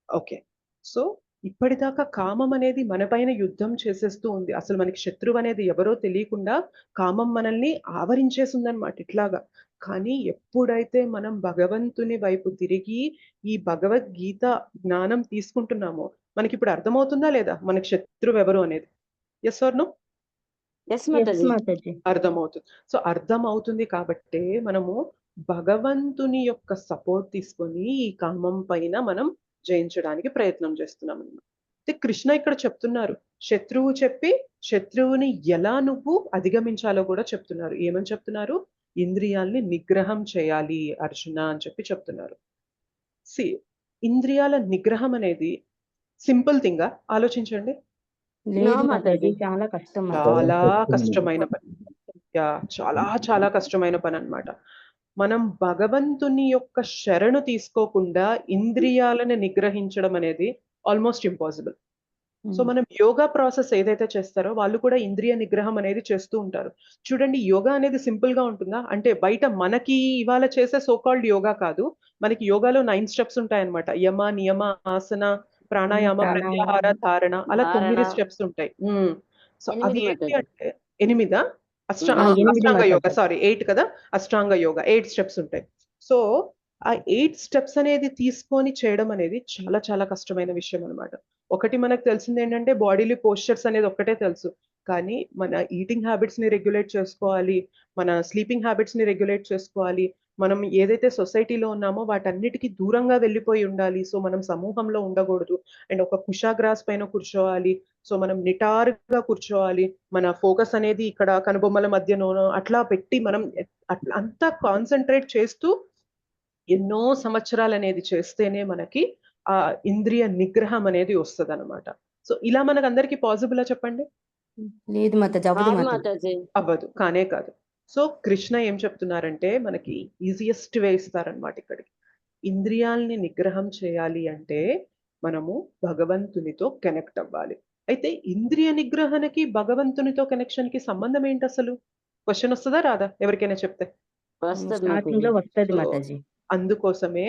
ఓకే. సో ఇప్పటిదాకా కామం అనేది మన పైన యుద్ధం చేసేస్తూ ఉంది. అసలు మనకి శత్రువు అనేది ఎవరో తెలియకుండా కామం మనల్ని ఆవరించేసిందనమాట ఇట్లాగా. కానీ ఎప్పుడైతే మనం భగవంతుని వైపు తిరిగి ఈ భగవద్గీత జ్ఞానం తీసుకుంటున్నామో మనకి ఇప్పుడు అర్థమవుతుందా లేదా మనకి శత్రువు ఎవరు అనేది? Yes or no? అర్థమవుతుంది. సో అర్థమవుతుంది కాబట్టే మనము భగవంతుని యొక్క సపోర్ట్ తీసుకొని ఈ కామం పైన మనం జయించడానికి ప్రయత్నం చేస్తున్నాం అన్నమాట. కృష్ణ ఇక్కడ చెప్తున్నారు, శత్రువు చెప్పి శత్రువుని ఎలా నువ్వు అధిగమించాలో కూడా చెప్తున్నారు. ఏమని చెప్తున్నారు? ఇంద్రియాల్ని నిగ్రహం చేయాలి అర్జున అని చెప్పి చెప్తున్నారు. ఇంద్రియాల నిగ్రహం అనేది సింపుల్ థింగా? ఆలోచించండి. చాలా కష్టం, చాలా కష్టమైన పని. చాలా చాలా కష్టమైన పని అన్నమాట. మనం భగవంతుని యొక్క శరణు తీసుకోకుండా ఇంద్రియాలను నిగ్రహించడం అనేది ఆల్మోస్ట్ ఇంపాసిబుల్. సో మనం యోగా ప్రాసెస్ ఏదైతే చేస్తారో వాళ్ళు కూడా ఇంద్రియ నిగ్రహం అనేది చేస్తూ ఉంటారు. చూడండి, యోగా అనేది సింపుల్ గా ఉంటుందా అంటే బయట మనకి ఇవాళ చేసే సోకాల్డ్ యోగా కాదు. మనకి యోగాలో 9 స్టెప్స్ ఉంటాయన్నమాట. యమ, నియమ, ఆసన, ప్రాణాయామ, ప్రత్యాహార, ధారణ, అలా 9 స్టెప్స్ ఉంటాయి. సో అవి ఏంటి అంటే 8 అష్టాంగ యోగా, సారీ 8 కదా, అష్టాంగ యోగా 8 స్టెప్స్ ఉంటాయి. సో ఆ 8 స్టెప్స్ అనేది తీసుకొని చేయడం అనేది చాలా చాలా కష్టమైన విషయం అనమాట. ఒకటి మనకు తెలిసింది ఏంటంటే బాడీలీ పోస్చర్స్ అనేది ఒక్కటే తెలుసు, కానీ మన ఈటింగ్ హ్యాబిట్స్ ని రెగ్యులేట్ చేసుకోవాలి, మన స్లీపింగ్ హ్యాబిట్స్ ని రెగ్యులేట్ చేసుకోవాలి, మనం ఏదైతే సొసైటీలో ఉన్నామో వాటన్నిటికీ దూరంగా వెళ్ళిపోయి ఉండాలి. సో మనం సమూహంలో ఉండకూడదు అండ్ ఒక కుషాగ్రాస్ పైన కూర్చోవాలి. సో మనం నిటారుగా కూర్చోవాలి. మన ఫోకస్ అనేది ఇక్కడ కనుబొమ్మల మధ్యనో అట్లా పెట్టి మనం అట్లా అంతా కాన్సన్ట్రేట్ చేస్తూ ఎన్నో సంవత్సరాలు అనేది చేస్తేనే మనకి ఆ ఇంద్రియ నిగ్రహం అనేది వస్తుంది అనమాట. సో ఇలా మనకు అందరికి పాసిబులా చెప్పండి? లేదు మాతాజీ, అవ్వదు, కానే కాదు. సో కృష్ణ ఏం చెప్తున్నారంటే మనకి ఈజియెస్ట్ వే ఇస్తారనమాట ఇక్కడికి. ఇంద్రియాల్ని నిగ్రహం చేయాలి అంటే మనము భగవంతునితో కనెక్ట్ అవ్వాలి. అయితే ఇంద్రియ నిగ్రహణకి భగవంతునితో కనెక్షన్ కి సంబంధం ఏంటి అసలు? క్వశ్చన్ వస్తుందా రాదా ఎవరికైనా చెప్తే? అందుకోసమే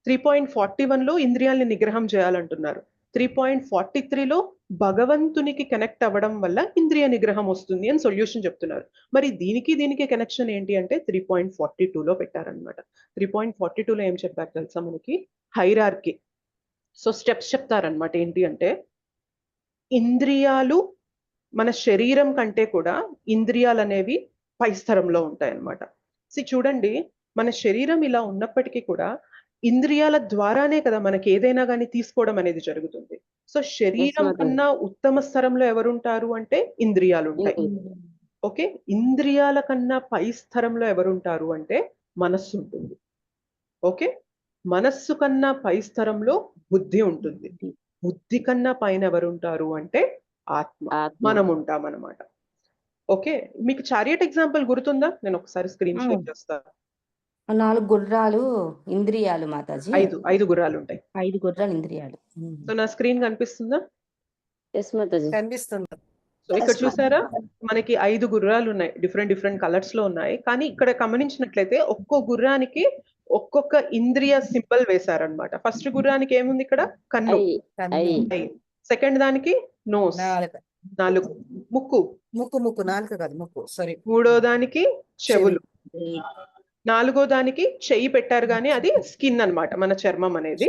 3.41లో ఇంద్రియాల్ని నిగ్రహం చేయాలంటున్నారు. 3.43లో భగవంతునికి కనెక్ట్ అవ్వడం వల్ల ఇంద్రియ నిగ్రహం వస్తుంది అని సొల్యూషన్ చెప్తున్నారు. మరి దీనికి కనెక్షన్ ఏంటి అంటే 3.42లో పెట్టారనమాట. 3.42లో ఏం చెప్పారు తెలుసా మనకి? హైరార్కీ. సో స్టెప్స్ చెప్తారనమాట. ఏంటి అంటే ఇంద్రియాలు మన శరీరం కంటే కూడా ఇంద్రియాలు అనేవి పై స్థరంలో ఉంటాయి అన్నమాట. చూడండి, మన శరీరం ఇలా ఉన్నప్పటికీ కూడా ఇంద్రియాల ద్వారానే కదా మనకి ఏదైనా కానీ తీసుకోవడం అనేది జరుగుతుంది. సో శరీరం కన్నా ఉత్తమ స్థరంలో ఎవరుంటారు అంటే ఇంద్రియాలు ఉంటాయి. ఓకే, ఇంద్రియాల కన్నా పై స్థరంలో ఎవరుంటారు అంటే మనస్సు ఉంటుంది. ఓకే, మనస్సు కన్నా పై స్థరంలో బుద్ధి ఉంటుంది. బుద్ధి కన్నా పైన ఎవరుంటారు అంటే ఆత్మ, మనం ఉంటాం అన్నమాట. ఓకే, మీకు చారియట్ ఎగ్జాంపుల్ గుర్తుందా? నేను ఒకసారి స్క్రీన్ షేర్ చేస్తాను. 4 గుర్రాలు ఇంద్రియాలు మాతాజీ. 5 గుర్రాలు ఉంటాయి. 5 గుర్రాలు ఇంద్రియాలు. సో నా స్క్రీన్ కనిపిస్తుందా? కనిపిస్తుంది. సో ఇక్కడ చూసారా, మనకి 5 గుర్రాలు ఉన్నాయి, డిఫరెంట్ కలర్స్ లో ఉన్నాయి. కానీ ఇక్కడ గమనించినట్లయితే ఒక్కో గుర్రానికి ఒక్కొక్క ఇంద్రియ సింబల్ వేశారనమాట. ఫస్ట్ గుర్రానికి ఏముంది ఇక్కడ? కన్ను. సెకండ్ దానికి నోస్, నాలుగు. ముక్కు, నాలుక కాదు ముక్కు, సారీ. మూడో దానికి చెవులు. నాలుగో దానికి చెయ్యి పెట్టారు కానీ అది స్కిన్ అన్నమాట, మన చర్మం అనేది.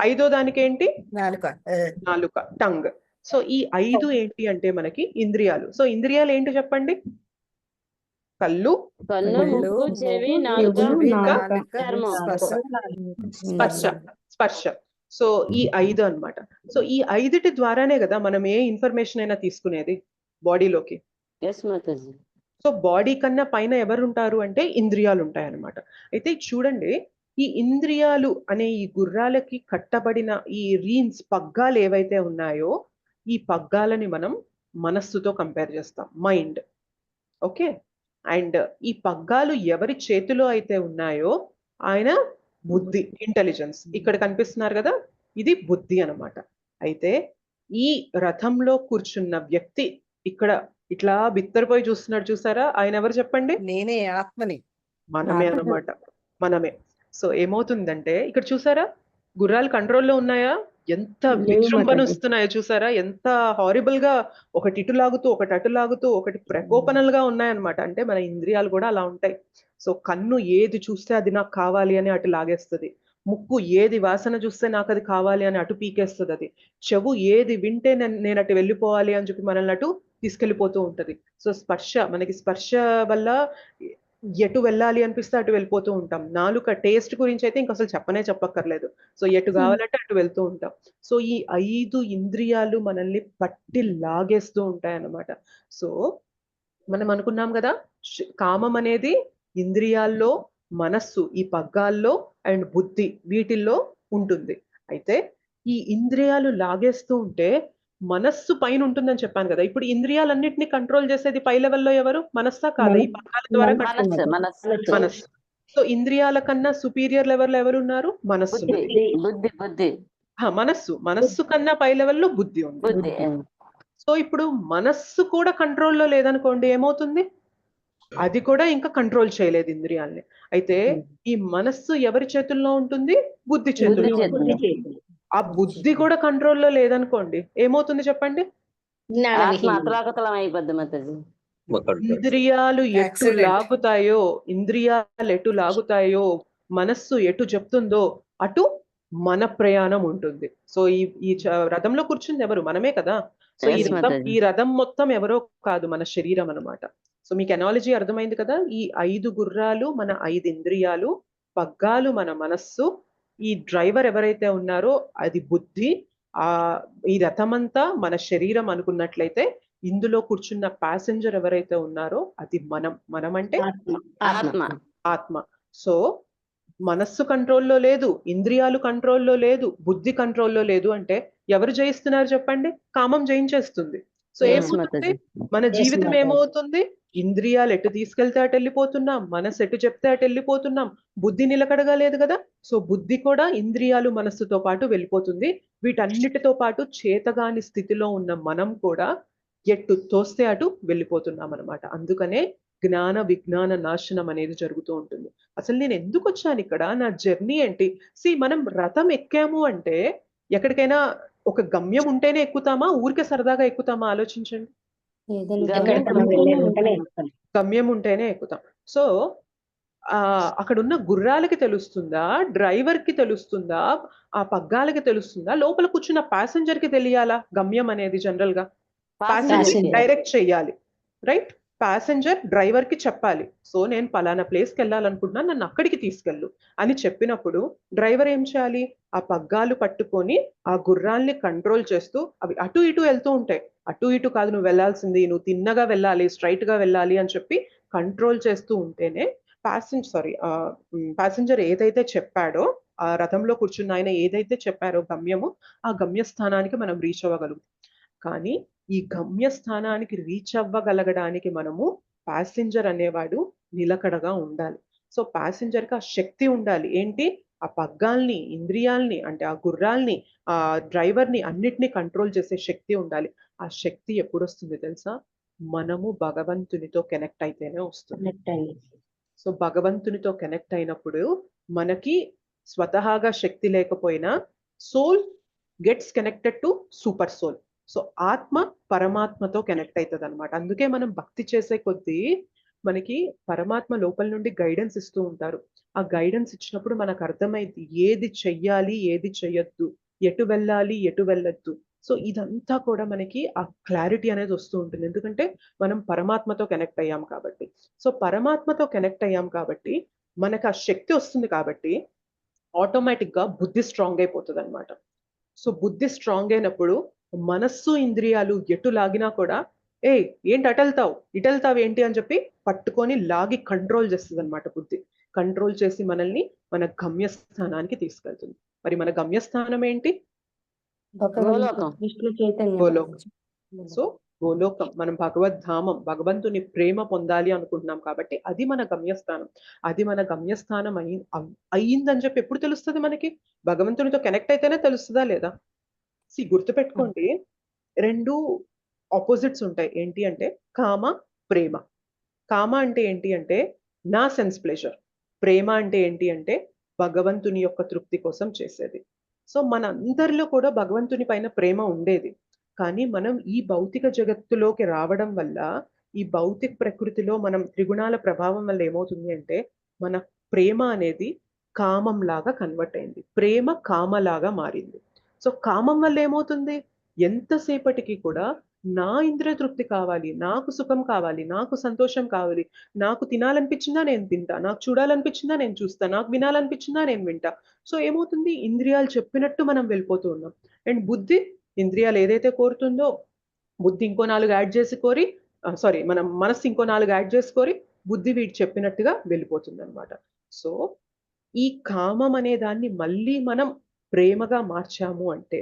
5ో దానికి ఏంటి? నాలుక, టంగ్. సో ఈ 5 ఏంటి అంటే మనకి ఇంద్రియాలు. సో ఇంద్రియాలు ఏంటి చెప్పండి? కళ్ళు, కన్ను, కళ్ళు, ముక్కు, చెవి, ముక్కు, నాలుక, చెవి, ఇంకా నాలుక, చర్మం. స్పర్శ. స్పర్శ. స్పర్శ. సో ఈ 5 అన్నమాట. సో ఈ 5 ద్వారానే కదా మనం ఏ ఇన్ఫర్మేషన్ అయినా తీసుకునేది బాడీలోకి. ఎస్ మాతాజీ. సో బాడీ కన్నా పైన ఎవరుంటారు అంటే ఇంద్రియాలు ఉంటాయన్నమాట. అయితే చూడండి, ఈ ఇంద్రియాలు అనే ఈ గుర్రాలకి కట్టబడిన ఈ రీన్స్, పగ్గాలు ఏవైతే ఉన్నాయో, ఈ పగ్గాలని మనం మనస్సుతో కంపేర్ చేస్తాం, మైండ్. ఓకే. అండ్ ఈ పగ్గాలు ఎవరి చేతిలో అయితే ఉన్నాయో ఆయన బుద్ధి, ఇంటెలిజెన్స్. ఇక్కడ కనిపిస్తున్నారు కదా, ఇది బుద్ధి అన్నమాట. అయితే ఈ రథంలో కూర్చున్న వ్యక్తి ఇక్కడ ఇట్లా బిత్తరపోయి చూస్తున్నాడు చూసారా, ఆయన ఎవరు చెప్పండి? నేనే ఆత్మని. మనమే అన్నమాట, మనమే. సో ఏమవుతుందంటే ఇక్కడ చూసారా, గుర్రాలు కంట్రోల్లో ఉన్నాయా? ఎంత విజృంభణ వస్తున్నాయో చూసారా, ఎంత హారిబుల్ గా ఒకటి ఇటు లాగుతూ ఒకటి అటు లాగుతూ ఒకటి ప్రకోపనలుగా ఉన్నాయన్నమాట. అంటే మన ఇంద్రియాలు కూడా అలా ఉంటాయి. సో కన్ను ఏది చూస్తే అది నాకు కావాలి అని అటు లాగేస్తుంది. ముక్కు ఏది వాసన చూస్తే నాకు అది కావాలి అని అటు పీకేస్తుంది. అది చెవు ఏది వింటే నేను అటు వెళ్ళిపోవాలి అని చెప్పి మనల్ని అటు తీసుకెళ్ళిపోతూ ఉంటది. సో స్పర్శ, మనకి స్పర్శ వల్ల ఎటు వెళ్ళాలి అనిపిస్తే అటు వెళ్ళిపోతూ ఉంటాం. నాలుక టేస్ట్ గురించి అయితే ఇంక అసలు చెప్పనే చెప్పక్కర్లేదు. సో ఎటు కావాలంటే అటు వెళ్తూ ఉంటాం. సో ఈ 5 ఇంద్రియాలు మనల్ని పట్టి లాగేస్తూ ఉంటాయి అన్నమాట. సో మనం అనుకున్నాం కదా, కామం అనేది ఇంద్రియాల్లో, మనస్సు ఈ పగ్గాల్లో, అండ్ బుద్ధి వీటిల్లో ఉంటుంది. అయితే ఈ ఇంద్రియాలు లాగేస్తూ ఉంటే మనస్సు పైన ఉంటుందని చెప్పాను కదా. ఇప్పుడు ఇంద్రియాలన్నిటిని కంట్రోల్ చేసేది పై లెవెల్లో ఎవరు? మనస్సా కాదా? ఈ పగ్గాల ద్వారా మనస్సు. సో ఇంద్రియాల కన్నా సుపీరియర్ లెవెల్ ఎవరు ఉన్నారు? మనస్సు. మనస్సు కన్నా పై లెవెల్లో బుద్ధి ఉంది. సో ఇప్పుడు మనస్సు కూడా కంట్రోల్లో లేదనుకోండి, ఏమవుతుంది? అది కూడా ఇంకా కంట్రోల్ చేయలేదు ఇంద్రియాల్ని. అయితే ఈ మనస్సు ఎవరి చేతుల్లో ఉంటుంది? బుద్ధి చేతుల్లో ఉంటుంది. ఆ బుద్ధి కూడా కంట్రోల్లో లేదనుకోండి, ఏమవుతుంది చెప్పండి? ఇంద్రియాలు ఎటు లాగుతాయో, మనస్సు ఎటు చెప్తుందో అటు మన ప్రయాణం ఉంటుంది. సో ఈ రథంలో కూర్చుంది ఎవరు? మనమే కదా. సో ఈ రథం మొత్తం ఎవరో కాదు, మన శరీరం అన్నమాట. సో మీకు ఎనాలజీ అర్థమైంది కదా. ఈ 5 గుర్రాలు మన 5 ఇంద్రియాలు, పగ్గాలు మన మనస్సు, ఈ డ్రైవర్ ఎవరైతే ఉన్నారో అది బుద్ధి. ఈ రథమంతా మన శరీరం అనుకున్నట్లయితే ఇందులో కూర్చున్న ప్యాసింజర్ ఎవరైతే ఉన్నారో అది మనం అంటే ఆత్మ. సో మనస్సు కంట్రోల్లో లేదు, ఇంద్రియాలు కంట్రోల్లో లేదు, బుద్ధి కంట్రోల్లో లేదు అంటే ఎవరు జయిస్తున్నారు చెప్పండి? కామం జయించేస్తుంది. సో ఏమవుతుంది మన జీవితం? ఏమవుతుంది? ఇంద్రియాలు ఎటు తీసుకెళ్తే అటు వెళ్ళిపోతున్నాం, మనసు ఎటు చెప్తే అటు వెళ్ళిపోతున్నాం, బుద్ధి నిలకడగా లేదు కదా. సో బుద్ధి కూడా ఇంద్రియాలు మనస్సుతో పాటు వెళ్ళిపోతుంది. వీటన్నిటితో పాటు చేతగాని స్థితిలో ఉన్న మనం కూడా ఎటు తోస్తే అటు వెళ్ళిపోతున్నాం అనమాట. అందుకనే జ్ఞాన విజ్ఞాన నాశనం అనేది జరుగుతూ ఉంటుంది. అసలు నేను ఎందుకు వచ్చాను ఇక్కడ, నా జర్నీ ఏంటి? మనం రథం ఎక్కాము అంటే ఎక్కడికైనా ఒక గమ్యం ఉంటేనే ఎక్కుతామా, ఊరికే సరదాగా ఎక్కుతామా? ఆలోచించండి. గమ్యం ఉంటేనే ఎక్కుతాం. సో అక్కడ ఉన్న గుర్రాలకి తెలుస్తుందా, డ్రైవర్ కి తెలుస్తుందా, ఆ పగ్గాలకి తెలుస్తుందా, లోపల కూర్చున్న ప్యాసింజర్ కి తెలియాలా గమ్యం అనేది? జనరల్ గా ప్యాసింజర్ డైరెక్ట్ చెయ్యాలి, రైట్? ప్యాసింజర్ డ్రైవర్ కి చెప్పాలి, సో నేను పలానా ప్లేస్కి వెళ్ళాలనుకుంటున్నాను, నన్ను అక్కడికి తీసుకెళ్ళు అని చెప్పినప్పుడు డ్రైవర్ ఏం చేయాలి? ఆ పగ్గాలు పట్టుకొని ఆ గుర్రాల్ని కంట్రోల్ చేస్తూ అవి అటు ఇటు వెళ్తూ ఉంటాయి. అటు ఇటు కాదు నువ్వు వెళ్ళాల్సింది, నువ్వు తిన్నగా వెళ్ళాలి, స్ట్రైట్ గా వెళ్ళాలి అని చెప్పి కంట్రోల్ చేస్తూ ఉంటేనే ప్యాసింజర్ ఏదైతే చెప్పాడో, ఆ రథంలో కూర్చున్న ఆయన ఏదైతే చెప్పారో గమ్యము, ఆ గమ్యస్థానానికి మనం రీచ్ అవ్వగలుగుతాం. కానీ ఈ గమ్యస్థానానికి రీచ్ అవ్వగలగడానికి మనము ప్యాసింజర్ అనేవాడు నిలకడగా ఉండాలి. సో ప్యాసింజర్ కి ఆ శక్తి ఉండాలి. ఏంటి? ఆ పగ్గాల్ని, ఇంద్రియాల్ని, అంటే ఆ గుర్రాల్ని, ఆ డ్రైవర్ ని అన్నిటినీ కంట్రోల్ చేసే శక్తి ఉండాలి. ఆ శక్తి ఎప్పుడు వస్తుంది తెలుసా? మనము భగవంతునితో కనెక్ట్ అయితేనే వస్తుంది. సో భగవంతునితో కనెక్ట్ అయినప్పుడు మనకి స్వతహాగా శక్తి లేకపోయినా soul gets connected to super soul. So ఆత్మ పరమాత్మతో కనెక్ట్ అవుతుంది అనమాట. అందుకే మనం భక్తి చేసే కొద్దీ మనకి పరమాత్మ లోపల నుండి గైడెన్స్ ఇస్తూ ఉంటారు. ఆ గైడెన్స్ ఇచ్చినప్పుడు మనకు అర్థమైంది ఏది చెయ్యాలి, ఏది చెయ్యొద్దు, ఎటు వెళ్ళాలి, ఎటు వెళ్ళొద్దు. సో ఇదంతా కూడా మనకి ఆ క్లారిటీ అనేది వస్తూ ఉంటుంది, ఎందుకంటే మనం పరమాత్మతో కనెక్ట్ అయ్యాం కాబట్టి. సో పరమాత్మతో కనెక్ట్ అయ్యాం కాబట్టి మనకు ఆ శక్తి వస్తుంది కాబట్టి ఆటోమేటిక్ గా బుద్ధి స్ట్రాంగ్ అయిపోతుంది అనమాట. సో బుద్ధి స్ట్రాంగ్ అయినప్పుడు మనస్సు ఇంద్రియాలు ఎటు లాగినా కూడా ఏంటి ఇటెళ్తావు ఏంటి అని చెప్పి పట్టుకొని లాగి కంట్రోల్ చేస్తుంది అనమాట. బుద్ధి కంట్రోల్ చేసి మనల్ని మన గమ్యస్థానానికి తీసుకెళ్తుంది. మరి మన గమ్యస్థానం ఏంటి? కృష్ణ చైతన్యం. గోలోకం. సో గోలోకం, మనం భగవద్ధామం, భగవంతుని ప్రేమ పొందాలి అనుకుంటున్నాం కాబట్టి అది మన గమ్యస్థానం. అది మన గమ్యస్థానం అయ్యిందని చెప్పి ఎప్పుడు తెలుస్తుంది మనకి? భగవంతునితో కనెక్ట్ అయితేనే తెలుస్తుందా లేదా? గుర్తుపెట్టుకోండి, రెండు ఆపోజిట్స్ ఉంటాయి. ఏంటి అంటే కామ, ప్రేమ. కామ అంటే ఏంటి అంటే నా సెన్స్ ప్లెజర్. ప్రేమ అంటే ఏంటి అంటే భగవంతుని యొక్క తృప్తి కోసం చేసేది. సో మన అందరిలో కూడా భగవంతుని పైన ప్రేమ ఉండేది, కానీ మనం ఈ భౌతిక జగత్తులోకి రావడం వల్ల, ఈ భౌతిక ప్రకృతిలో మనం త్రిగుణాల ప్రభావం వల్ల ఏమవుతుంది అంటే మన ప్రేమ అనేది కామం లాగా కన్వర్ట్ అయింది, ప్రేమ కామలాగా మారింది. సో కామం వల్ల ఏమవుతుంది? ఎంతసేపటికి కూడా నా ఇంద్రియ తృప్తి కావాలి, నాకు సుఖం కావాలి, నాకు సంతోషం కావాలి, నాకు తినాలనిపించిందా నేను తింటా, నాకు చూడాలనిపించిందా నేను చూస్తా, నాకు వినాలనిపించిందా నేను వింటా. సో ఏమవుతుంది? ఇంద్రియాలు చెప్పినట్టు మనం వెళ్ళిపోతూ ఉన్నాం. అండ్ బుద్ధి, ఇంద్రియాలు ఏదైతే కోరుతుందో బుద్ధి ఇంకో 4 యాడ్ చేసి కోరి, మనం మనస్సు ఇంకో 4 యాడ్ చేసుకొని బుద్ధి వీటి చెప్పినట్టుగా వెళ్ళిపోతుంది అనమాట. సో ఈ కామం అనే దాన్ని మళ్ళీ మనం ప్రేమగా మార్చాము అంటే,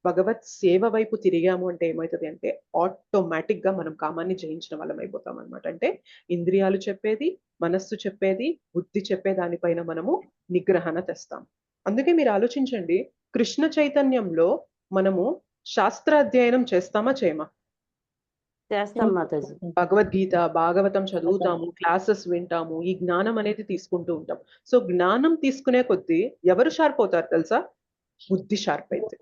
భగవత్ సేవ వైపు తిరిగాము అంటే ఏమవుతుంది అంటే ఆటోమేటిక్ గా మనం కామాన్ని జయించిన వాళ్ళం అయిపోతాం అనమాట. అంటే ఇంద్రియాలు చెప్పేది, మనస్సు చెప్పేది, బుద్ధి చెప్పే దానిపైన మనము నిగ్రహణ తెస్తాం. అందుకే మీరు ఆలోచించండి, కృష్ణ చైతన్యంలో మనము శాస్త్రాధ్యయనం చేస్తామా చేయమా? చేస్తాం మాతాజీ. భగవద్గీత, భాగవతం చదువుతాము, క్లాసెస్ వింటాము, ఈ జ్ఞానం అనేది తీసుకుంటూ ఉంటాం. సో జ్ఞానం తీసుకునే కొద్దీ ఎవరు షార్ప్ అవుతారు తెలుసా? బుద్ధి షార్ప్ అయితే.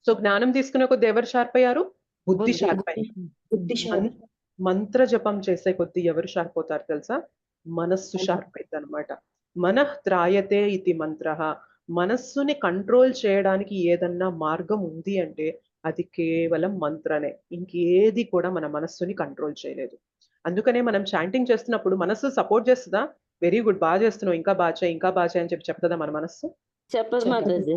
సో జ్ఞానం తీసుకునే కొద్దీ ఎవరు షార్ప్ అయ్యారు? బుద్ధి షార్ప్ అయింది. మంత్ర జపం చేసే కొద్దీ ఎవరు షార్ప్ అవుతారు తెలుసా? మనస్సు షార్ప్ అయింది అనమాట. మనః త్రాయతే ఇతి మంత్రః. మనస్సుని కంట్రోల్ చేయడానికి ఏదన్నా మార్గం ఉంది అంటే అది కేవలం మంత్రనే, ఇంకేది కూడా మన మనస్సుని కంట్రోల్ చేయలేదు. అందుకనే మనం చాంటింగ్ చేస్తున్నప్పుడు మనస్సు సపోర్ట్ చేస్తుందా? వెరీ గుడ్, బాగా చేస్తున్నావు, ఇంకా బాగా చేయి, ఇంకా బాగా చేయి అని చెప్పి చెప్తుందా మన మనస్సు? చెప్పదు మాతాజీ.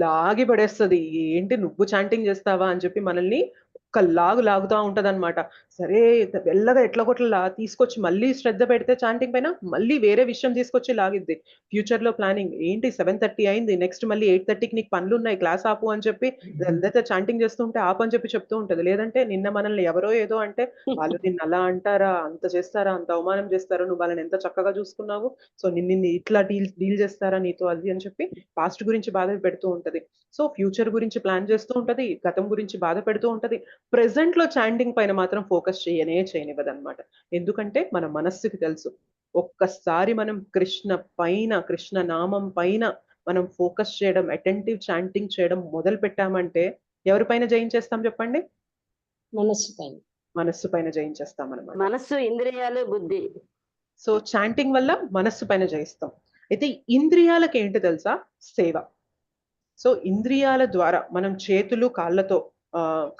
లాగి పడేస్తుంది. ఏంటి నువ్వు చాంటింగ్ చేస్తావా అని చెప్పి మనల్ని ఒక లాగుతా ఉంటది అనమాట. సరే వెళ్ళగా ఎట్లా కొట్లా తీసుకొచ్చి మళ్ళీ శ్రద్ధ పెడితే చాంటింగ్ పైన మళ్ళీ వేరే విషయం తీసుకొచ్చి లాగిద్ది. ఫ్యూచర్ లో ప్లానింగ్ ఏంటి, 7:30 అయింది, నెక్స్ట్ మళ్ళీ 8:30కి నీకు పనులు ఉన్నాయి, క్లాస్ ఆపు అని చెప్పి ఏదైతే చాంటింగ్ చేస్తుంటే ఆపు అని చెప్పి చెప్తూ ఉంటది. లేదంటే నిన్న మనల్ని ఎవరో ఏదో అంటే వాళ్ళు నిన్ను అలా అంటారా, అంత చేస్తారా, అంత అవమానం చేస్తారా, నువ్వు వాళ్ళని ఎంత చక్కగా చూసుకున్నావు, సో నిన్ను ఇట్లా డీల్ చేస్తారా నీతో అది అని చెప్పి పాస్ట్ గురించి బాధ పెడుతూ ఉంటది. సో ఫ్యూచర్ గురించి ప్లాన్ చేస్తూ ఉంటది, గతం గురించి బాధ పెడుతూ ఉంటది. ప్రెసెంట్ లో చాంటింగ్ పైన మాత్రం ఫోకస్ చేయనివ్వదు అనమాట. ఎందుకంటే మన మనస్సుకి తెలుసు, ఒక్కసారి మనం కృష్ణ నామం పైన మనం ఫోకస్ చేయడం, అటెంటివ్ చాంటింగ్ చేయడం మొదలు పెట్టామంటే ఎవరిపైన జయించేస్తాం చెప్పండి? మనస్సు పైన జయించేస్తాం అనమాట. మనస్సు, ఇంద్రియాలు, బుద్ధి. సో చాంటింగ్ వల్ల మనస్సు పైన జయిస్తాం. అయితే ఇంద్రియాలకి ఏంటి తెలుసా? సేవ. సో ఇంద్రియాల ద్వారా మనం చేతులు కాళ్ళతో,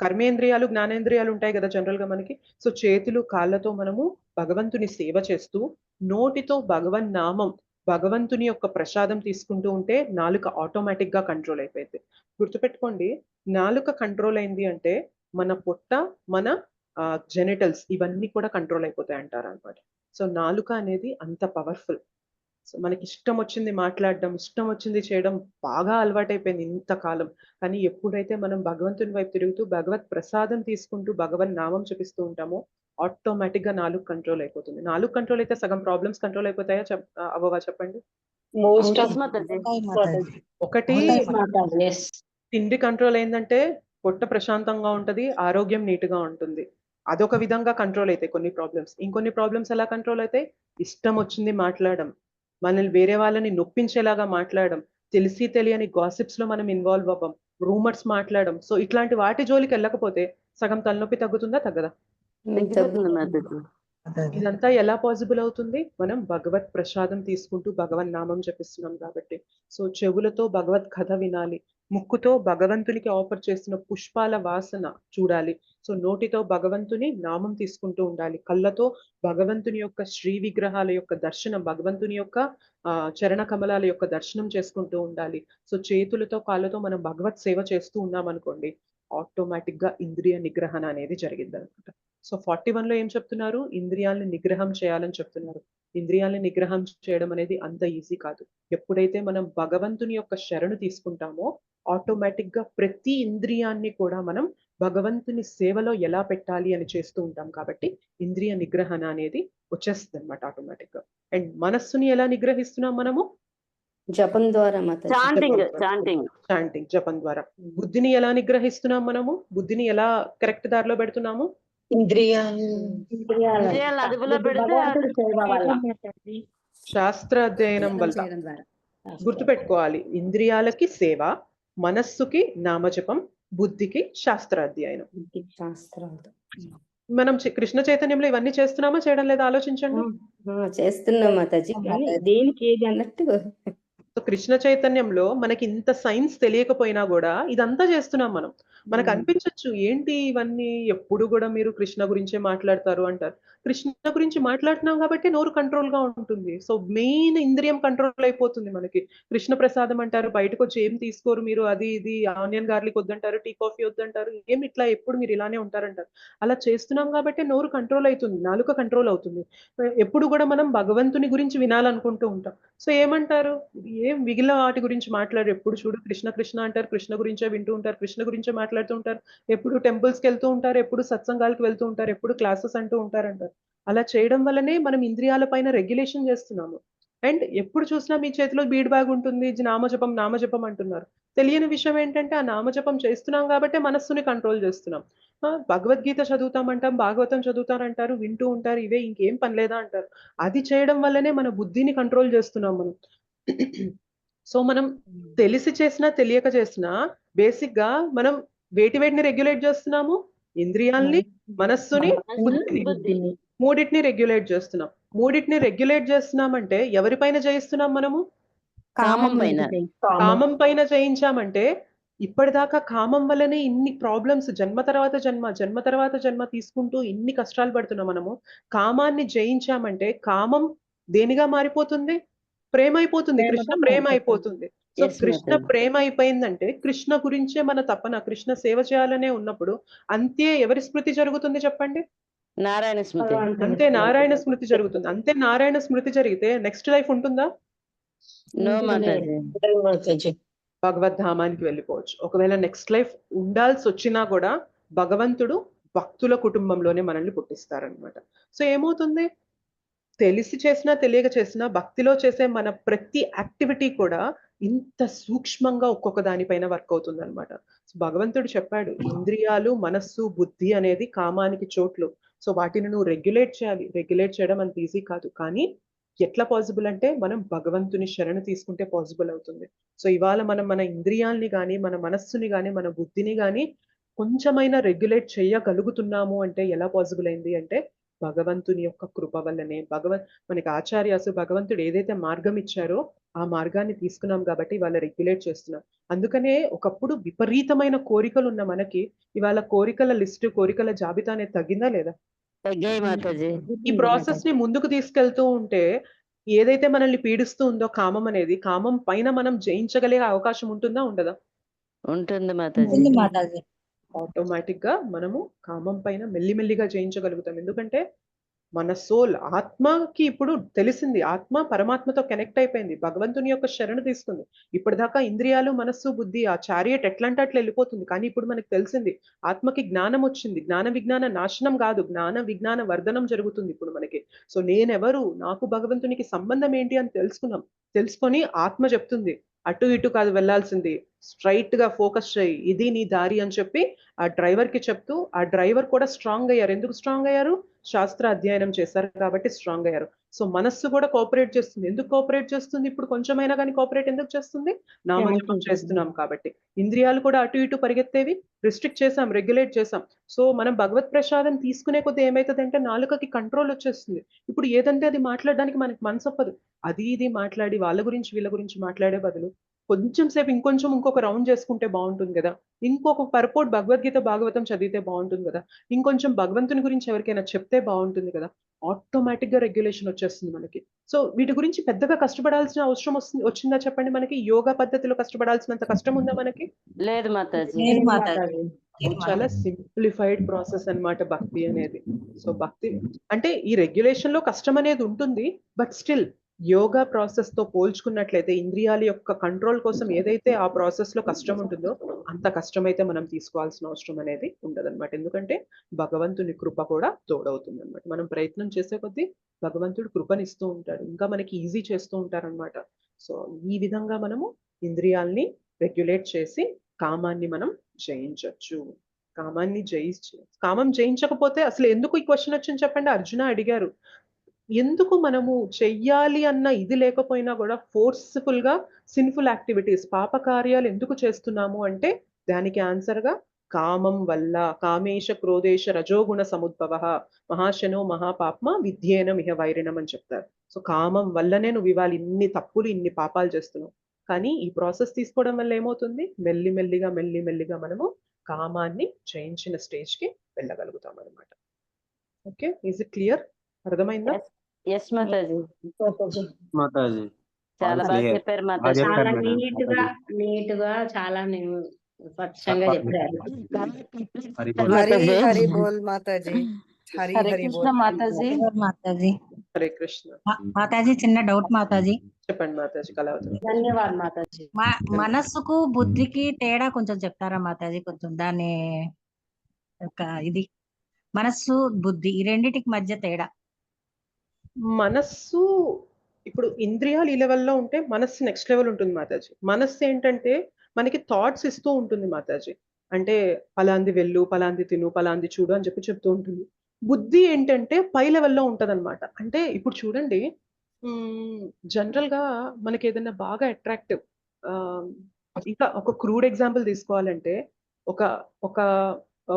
కర్మేంద్రియాలు, జ్ఞానేంద్రియాలు ఉంటాయి కదా జనరల్ గా మనకి. సో చేతులు కాళ్ళతో మనము భగవంతుని సేవ చేస్తూ, నోటితో భగవన్ నామం, భగవంతుని యొక్క ప్రసాదం తీసుకుంటూ ఉంటే నాలుక ఆటోమేటిక్ గా కంట్రోల్ అయిపోయింది. గుర్తుపెట్టుకోండి, నాలుక కంట్రోల్ అయింది అంటే మన పొట్ట, మన జెనిటల్స్ ఇవన్నీ కూడా కంట్రోల్ అయిపోతాయి అంటారు అనమాట. సో నాలుక అనేది అంత పవర్ఫుల్. సో మనకి ఇష్టం వచ్చింది మాట్లాడడం, ఇష్టం వచ్చింది చేయడం బాగా అలవాటైపోయింది ఇంతకాలం. కానీ ఎప్పుడైతే మనం భగవంతుని వైపు తిరుగుతూ భగవత్ ప్రసాదం తీసుకుంటూ భగవన్ నామం చూపిస్తూ ఉంటామో ఆటోమేటిక్ గా నాలుగు కంట్రోల్ అయిపోతుంది. నాలుగు కంట్రోల్ అయితే సగం ప్రాబ్లమ్స్ కంట్రోల్ అయిపోతాయా అవ్వవా చెప్పండి? ఒకటి తిండి కంట్రోల్ అయిందంటే పొట్ట ప్రశాంతంగా ఉంటది, ఆరోగ్యం నీట్ గా ఉంటుంది. అదొక విధంగా కంట్రోల్ అవుతాయి కొన్ని ప్రాబ్లమ్స్. ఇంకొన్ని ప్రాబ్లమ్స్ ఎలా కంట్రోల్ అవుతాయి? ఇష్టం వచ్చింది మాట్లాడడం, మనల్ని వేరే వాళ్ళని నొప్పించేలాగా మాట్లాడడం, తెలిసి తెలియని గాసిప్స్ లో మనం ఇన్వాల్వ్ అవ్వం, రూమర్స్ మాట్లాడడం. సో ఇట్లాంటి వాటి జోలికి వెళ్ళకపోతే సగం తలనొప్పి తగ్గుతుందా తగ్గదా? ఇదంతా ఎలా పాసిబుల్ అవుతుంది? మనం భగవత్ ప్రసాదం తీసుకుంటూ భగవన్ నామం జపిస్తున్నాం కాబట్టి. సో చెవులతో భగవత్ కథ వినాలి, ముక్కుతో భగవంతునికి ఆఫర్ చేస్తున్న పుష్పాల వాసన చూడాలి, సో నోటితో భగవంతుని నామం తీసుకుంటూ ఉండాలి, కళ్ళతో భగవంతుని యొక్క శ్రీ విగ్రహాల యొక్క దర్శనం, భగవంతుని యొక్క చరణ కమలాల యొక్క దర్శనం చేసుకుంటూ ఉండాలి. సో చేతులతో కాళ్ళతో మనం భగవత్ సేవ చేస్తూ ఉన్నాం అనుకోండి, ఆటోమేటిక్ గా ఇంద్రియ నిగ్రహణ అనేది జరిగింది అనమాట. సో 41 లో ఏం చెప్తున్నారు? ఇంద్రియాలను నిగ్రహం చేయాలని చెప్తున్నారు. ఇంద్రియాలను నిగ్రహం చేయడం అనేది అంత ఈజీ కాదు. ఎప్పుడైతే మనం భగవంతుని యొక్క శరణు తీసుకుంటామో ఆటోమేటిక్ గా ప్రతి ఇంద్రియాన్ని కూడా మనం భగవంతుని సేవలో ఎలా పెట్టాలి అని చేస్తూ ఉంటాం కాబట్టి ఇంద్రియ నిగ్రహణ అనేది వచ్చేస్తుంది అనమాట ఆటోమేటిక్ గా. అండ్ మనస్సుని ఎలా నిగ్రహిస్తున్నాం మనము? జపం ద్వారా మాతాజీ. చాంటింగ్ జపం ద్వారా. బుద్ధిని ఎలా నిగ్రహిస్తున్నాం మనము? బుద్ధిని ఎలా కరెక్ట్ దారిలో పెడుతున్నాము? ఇంద్రియాలు అదుపులో పెడితే శాస్త్ర అధ్యయనం వల్ల. గుర్తుపెట్టుకోవాలి, ఇంద్రియాలకి సేవ, మనస్సుకి నామజపం, బుద్ధికి శాస్త్ర అధ్యయనం. మనం కృష్ణ చైతన్యంలో ఇవన్నీ చేస్తున్నామా చేయడం లేదా ఆలోచించండి. చేస్తున్నాం మాతాజీ, కానీ దేనికి ఏది అన్నట్టు. కృష్ణ చైతన్యంలో మనకి ఇంత సైన్స్ తెలియకపోయినా కూడా ఇదంతా చేస్తున్నాం మనం. మనకు అనిపించవచ్చు ఏంటి ఇవన్నీ, ఎప్పుడు కూడా మీరు కృష్ణ గురించే మాట్లాడతారు అంటారు. కృష్ణ గురించి మాట్లాడుతున్నాం కాబట్టి నోరు కంట్రోల్ గా ఉంటుంది. సో మెయిన్ ఇంద్రియం కంట్రోల్ అయిపోతుంది మనకి. కృష్ణ ప్రసాదం అంటారు, బయటకు వచ్చి ఏం తీసుకోరు మీరు, అది ఇది ఆనియన్ గార్లిక్ వద్దంటారు, టీ కాఫీ వద్దంటారు, ఏం ఇట్లా ఎప్పుడు మీరు ఇలానే ఉంటారంటారు. అలా చేస్తున్నాం కాబట్టి నోరు కంట్రోల్ అవుతుంది, నాలుక కంట్రోల్ అవుతుంది. ఎప్పుడు కూడా మనం భగవంతుని గురించి వినాలనుకుంటూ ఉంటాం. సో ఏమంటారు, ఏం మిగిలిన వాటి గురించి మాట్లాడారు, ఎప్పుడు చూడు కృష్ణ కృష్ణ అంటారు, కృష్ణ గురించే వింటూ ఉంటారు, కృష్ణ గురించే మాట్లాడుతూ ఉంటారు, ఎప్పుడు టెంపుల్స్కి వెళ్తూ ఉంటారు, ఎప్పుడు సత్సంగాలకు వెళ్తూ ఉంటారు, ఎప్పుడు క్లాసెస్ అంటూ ఉంటారంటారు. అలా చేయడం వల్లనే మనం ఇంద్రియాల పైన రెగ్యులేషన్ చేస్తున్నాము. అండ్ ఎప్పుడు చూసినా మీ చేతిలో బీడ్ బ్యాగ్ ఉంటుంది, నామజపం నామజపం అంటున్నారు. తెలియని విషయం ఏంటంటే ఆ నామజపం చేస్తున్నాం కాబట్టి మనస్సుని కంట్రోల్ చేస్తున్నాం. భగవద్గీత చదువుతామంటాం, భాగవతం చదువుతారంటారు, వింటూ ఉంటారు, ఇవే ఇంకేం పని లేదా అంటారు. అది చేయడం వల్లనే మన బుద్ధిని కంట్రోల్ చేస్తున్నాం మనం. సో మనం తెలిసి చేసినా తెలియక చేసినా బేసిక్ గా మనం వేటిని రెగ్యులేట్ చేస్తున్నాము? ఇంద్రియాల్ని, మనస్సుని, బుద్ధిని, మూడింటిని రెగ్యులేట్ చేస్తున్నాం. మూడింటిని రెగ్యులేట్ చేస్తున్నామంటే ఎవరిపైన జయిస్తున్నాం మనము? కామం పైన జయించామంటే ఇప్పటిదాకా కామం వల్లనే ఇన్ని ప్రాబ్లమ్స్, జన్మ తర్వాత జన్మ, జన్మ తర్వాత జన్మ తీసుకుంటూ ఇన్ని కష్టాలు పడుతున్నాం మనము. కామాన్ని జయించామంటే కామం దేనిగా మారిపోతుంది? ప్రేమ అయిపోతుంది, కృష్ణ ప్రేమ అయిపోతుంది. సో కృష్ణ ప్రేమ అయిపోయిందంటే కృష్ణ గురించే మన తపన, కృష్ణ సేవ చేయాలనే ఉన్నప్పుడు అంతే ఎవరి స్మృతి జరుగుతుంది చెప్పండి? నారాయణ స్మృతి. అంతే నారాయణ స్మృతి జరుగుతుంది. అంతే నారాయణ స్మృతి జరిగితే నెక్స్ట్ లైఫ్ ఉంటుందా? భగవద్ధామానికి వెళ్ళిపోవచ్చు. ఒకవేళ నెక్స్ట్ లైఫ్ ఉండాల్సి వచ్చినా కూడా భగవంతుడు భక్తుల కుటుంబంలోనే మనల్ని పుట్టిస్తారనమాట. సో ఏమవుతుంది, తెలిసి చేసినా తెలియక చేసినా భక్తిలో చేసే మన ప్రతి యాక్టివిటీ కూడా ఇంత సూక్ష్మంగా ఒక్కొక్క దానిపైన వర్క్ అవుతుంది అనమాట. భగవంతుడు చెప్పాడు, ఇంద్రియాలు, మనస్సు, బుద్ధి అనేది కామానికి చోట్లు. సో వాటిని నువ్వు రెగ్యులేట్ చేయాలి. రెగ్యులేట్ చేయడం అంత ఈజీ కాదు, కానీ ఎట్లా పాసిబుల్ అంటే మనం భగవంతుని శరణు తీసుకుంటే పాసిబుల్ అవుతుంది. సో ఇవాళ మనం మన ఇంద్రియాల్ని కానీ, మన మనస్సుని కానీ, మన బుద్ధిని కానీ కొంచెమైనా రెగ్యులేట్ చేయగలుగుతున్నాము అంటే ఎలా పాసిబుల్ అయింది అంటే భగవంతుని యొక్క కృప వల్లనే. మనకి ఆచార్యాసు భగవంతుడు ఏదైతే మార్గం ఇచ్చారో ఆ మార్గాన్ని తీసుకున్నాం కాబట్టి ఇవాళ రెగ్యులేట్ చేస్తున్నాం. అందుకనే ఒకప్పుడు విపరీతమైన కోరికలు ఉన్న మనకి ఇవాళ కోరికల లిస్టు, కోరికల జాబితా అనేది తగ్గిందా లేదా? ఈ ప్రాసెస్ ని ముందుకు తీసుకెళ్తూ ఉంటే ఏదైతే మనల్ని పీడిస్తూ ఉందో కామం అనేది, కామం పైన మనం జయించగలిగే అవకాశం ఉంటుందా ఉండదా? ఉంటుంది మాతాజీ. ఆటోమేటిక్ గా మనము కామం పైన మెల్లిమెల్లిగా జయించగలుగుతాం. ఎందుకంటే మన సోల్, ఆత్మకి ఇప్పుడు తెలిసింది, ఆత్మ పరమాత్మతో కనెక్ట్ అయిపోయింది, భగవంతుని యొక్క శరణు తీసుకుంది. ఇప్పటిదాకా ఇంద్రియాలు, మనస్సు, బుద్ధి ఆ చారియట్ ఎట్లంటే అట్లా వెళ్ళిపోతుంది. కానీ ఇప్పుడు మనకు తెలిసింది, ఆత్మకి జ్ఞానం వచ్చింది. జ్ఞాన విజ్ఞాన నాశనం కాదు, జ్ఞాన విజ్ఞాన వర్ధనం జరుగుతుంది ఇప్పుడు మనకి. సో నేనెవరు, నాకు భగవంతునికి సంబంధం ఏంటి అని తెలుసుకున్నాం. తెలుసుకొని ఆత్మ చెప్తుంది, అటు ఇటు కాదు వెళ్ళాల్సింది, స్ట్రైట్ గా ఫోకస్ చేయి, ఇది నీ దారి అని చెప్పి ఆ డ్రైవర్ కి చెప్తూ, ఆ డ్రైవర్ కూడా స్ట్రాంగ్ అయ్యారు. ఎందుకు స్ట్రాంగ్ అయ్యారు? శాస్త్ర అధ్యయనం చేశారు కాబట్టి స్ట్రాంగ్ అయ్యారు. సో మనస్సు కూడా కోఆపరేట్ చేస్తుంది. ఎందుకు కోఆపరేట్ చేస్తుంది? ఇప్పుడు కొంచెమైనా కానీ కోఆపరేట్ ఎందుకు చేస్తుంది? నామజపం చేస్తున్నాం కాబట్టి. ఇంద్రియాలు కూడా అటు ఇటు పరిగెత్తేవి రిస్ట్రిక్ట్ చేసాం, రెగ్యులేట్ చేసాం. సో మనం భగవత్ ప్రసాదం తీసుకునే కొద్దీ ఏమైతుందంటే నాలుకకి కంట్రోల్ వచ్చేస్తుంది. ఇప్పుడు ఏదంటే అది మాట్లాడడానికి మనకి మనసు ఒప్పదు. అది ఇది మాట్లాడి వాళ్ళ గురించి వీళ్ళ గురించి మాట్లాడే బదులు కొంచెం సేపు ఇంకొక రౌండ్ చేసుకుంటే బాగుంటుంది కదా. ఇంకొక పర్పోర్ట్ భగవద్గీత భాగవతం చదివితే బాగుంటుంది కదా. ఇంకొంచెం భగవంతుని గురించి ఎవరికైనా చెప్తే బాగుంటుంది కదా. ఆటోమేటిక్ గా రెగ్యులేషన్ వచ్చేస్తుంది మనకి. సో వీటి గురించి పెద్దగా కష్టపడాల్సిన అవసరం వచ్చిందా చెప్పండి? మనకి యోగా పద్ధతిలో కష్టపడాల్సినంత కష్టం ఉందా మనకి? లేదు మాతాజీ. లేదు మాతాజీ. చాలా సింప్లిఫైడ్ ప్రాసెస్ అన్నమాట భక్తి అనేది. సో భక్తి అంటే ఈ రెగ్యులేషన్ లో కష్టం అనేది ఉంటుంది. బట్ స్టిల్ యోగా ప్రాసెస్ తో పోల్చుకున్నట్లయితే ఇంద్రియాల యొక్క కంట్రోల్ కోసం ఏదైతే ఆ ప్రాసెస్ లో కష్టం ఉంటుందో అంత కష్టమైతే మనం తీసుకోవాల్సిన అవసరం అనేది ఉండదన్నమాట. ఎందుకంటే భగవంతుని కృప కూడా తోడవుతుంది అనమాట. మనం ప్రయత్నం చేసే కొద్దీ భగవంతుడు కృపనిస్తూ ఉంటాడు, ఇంకా మనకి ఈజీ చేస్తూ ఉంటారనమాట. సో ఈ విధంగా మనము ఇంద్రియాల్ని రెగ్యులేట్ చేసి కామాన్ని మనం జయించవచ్చు. కామం జయించకపోతే అసలు ఎందుకు ఈ క్వశ్చన్ వచ్చింది చెప్పండి? అర్జున అడిగారు, ఎందుకు మనము చెయ్యాలి అన్న ఇది లేకపోయినా కూడా ఫోర్స్ఫుల్ గా సిన్ఫుల్ యాక్టివిటీస్ పాప కార్యాలు ఎందుకు చేస్తున్నాము అంటే దానికి ఆన్సర్ గా కామం వల్ల. కామేశ క్రోధేశ రజోగుణ సముద్భవ మహాశనో మహాపాప్మ విద్యేన మిహ వైరిణం అని చెప్తారు. సో కామం వల్లనే నువ్వు ఇవాళ ఇన్ని తప్పులు ఇన్ని పాపాలు చేస్తున్నావు. కానీ ఈ ప్రాసెస్ తీసుకోవడం వల్ల ఏమవుతుంది? మెల్లిమెల్లిగా మనము కామాన్ని జయించిన స్టేజ్ కి వెళ్ళగలుగుతాం అనమాట. Okay, is it clear? అర్థమైందా? ఎస్ మాతాజీ. మాతాజీ చాలా బాగా చెప్పారు మాతాజీ. చాలా నీట్ గా చాలా స్వచ్ఛంగా చెప్పారు. హరి హరి బోల్ మాతాజీ. హరి హరే హరి కృష్ణ బోల్. మాతాజీ. మాతాజీ. హరే కృష్ణ. మాతాజీ చిన్న డౌట్ మాతాజీ. చెప్పండి మాతాజీ. కళావతి. ధన్యవాదాలు మాతాజీ. మనస్సుకు బుద్ధికి తేడా కొంచెం చెప్తారా మాతాజీ? కొంచెం దాన్ని ఒక ఇది మనస్సు బుద్ధి ఈ రెండిటికి మధ్య తేడా. మనస్సు ఇప్పుడు ఇంద్రియాలు ఈ లెవెల్లో ఉంటే మనస్సు నెక్స్ట్ లెవెల్ ఉంటుంది మాతాజీ. మనస్సు ఏంటంటే మనకి థాట్స్ ఇస్తూ ఉంటుంది మాతాజీ. అంటే పలాంది వెళ్ళు, పలాంది తిను, పలాంది చూడు అని చెప్తూ ఉంటుంది. బుద్ధి ఏంటంటే పై లెవెల్లో ఉంటది అనమాట. అంటే ఇప్పుడు చూడండి, జనరల్ గా మనకి ఏదైనా బాగా అట్రాక్టివ్, ఇంకా ఒక క్రూడ్ ఎగ్జాంపుల్ తీసుకోవాలంటే ఒక ఒక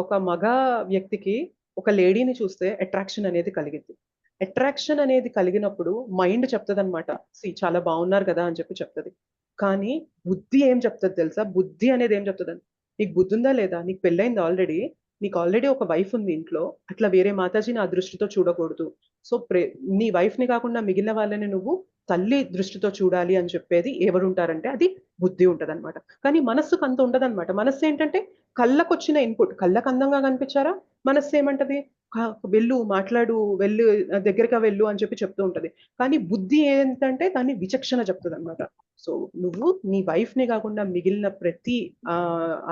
ఒక మగ వ్యక్తికి ఒక లేడీని చూస్తే అట్రాక్షన్ అనేది కలిగింది. అట్రాక్షన్ అనేది కలిగినప్పుడు మైండ్ చెప్తుంది అనమాట, చాలా బాగున్నారు కదా అని చెప్తుంది. కానీ బుద్ధి ఏం చెప్తుంది తెలుసా? బుద్ధి అనేది ఏం చెప్తుంది? నీకు బుద్ధి ఉందా లేదా? నీకు పెళ్ళైంది ఆల్రెడీ, నీకు ఆల్రెడీ ఒక వైఫ్ ఉంది ఇంట్లో, అట్లా వేరే మాతాజీని ఆ దృష్టితో చూడకూడదు. సో నీ వైఫ్ ని కాకుండా మిగిలిన వాళ్ళని నువ్వు తల్లి దృష్టితో చూడాలి అని చెప్పేది ఎవరుంటారంటే అది బుద్ధి ఉంటది అనమాట. కానీ మనస్సుకు అంత ఉండదన్నమాట. మనస్సు ఏంటంటే కళ్ళకు వచ్చిన ఇన్పుట్, కళ్ళకు అందంగా కనిపించారా మనస్సు ఏమంటది? వెళ్ళు, మాట్లాడు, వెళ్ళు, దగ్గరగా వెళ్ళు అని చెప్తూ ఉంటది. కానీ బుద్ధి ఏంటంటే దాన్ని విచక్షణ చెప్తుంది అనమాట. సో నువ్వు నీ వైఫ్ ని కాకుండా మిగిలిన ప్రతి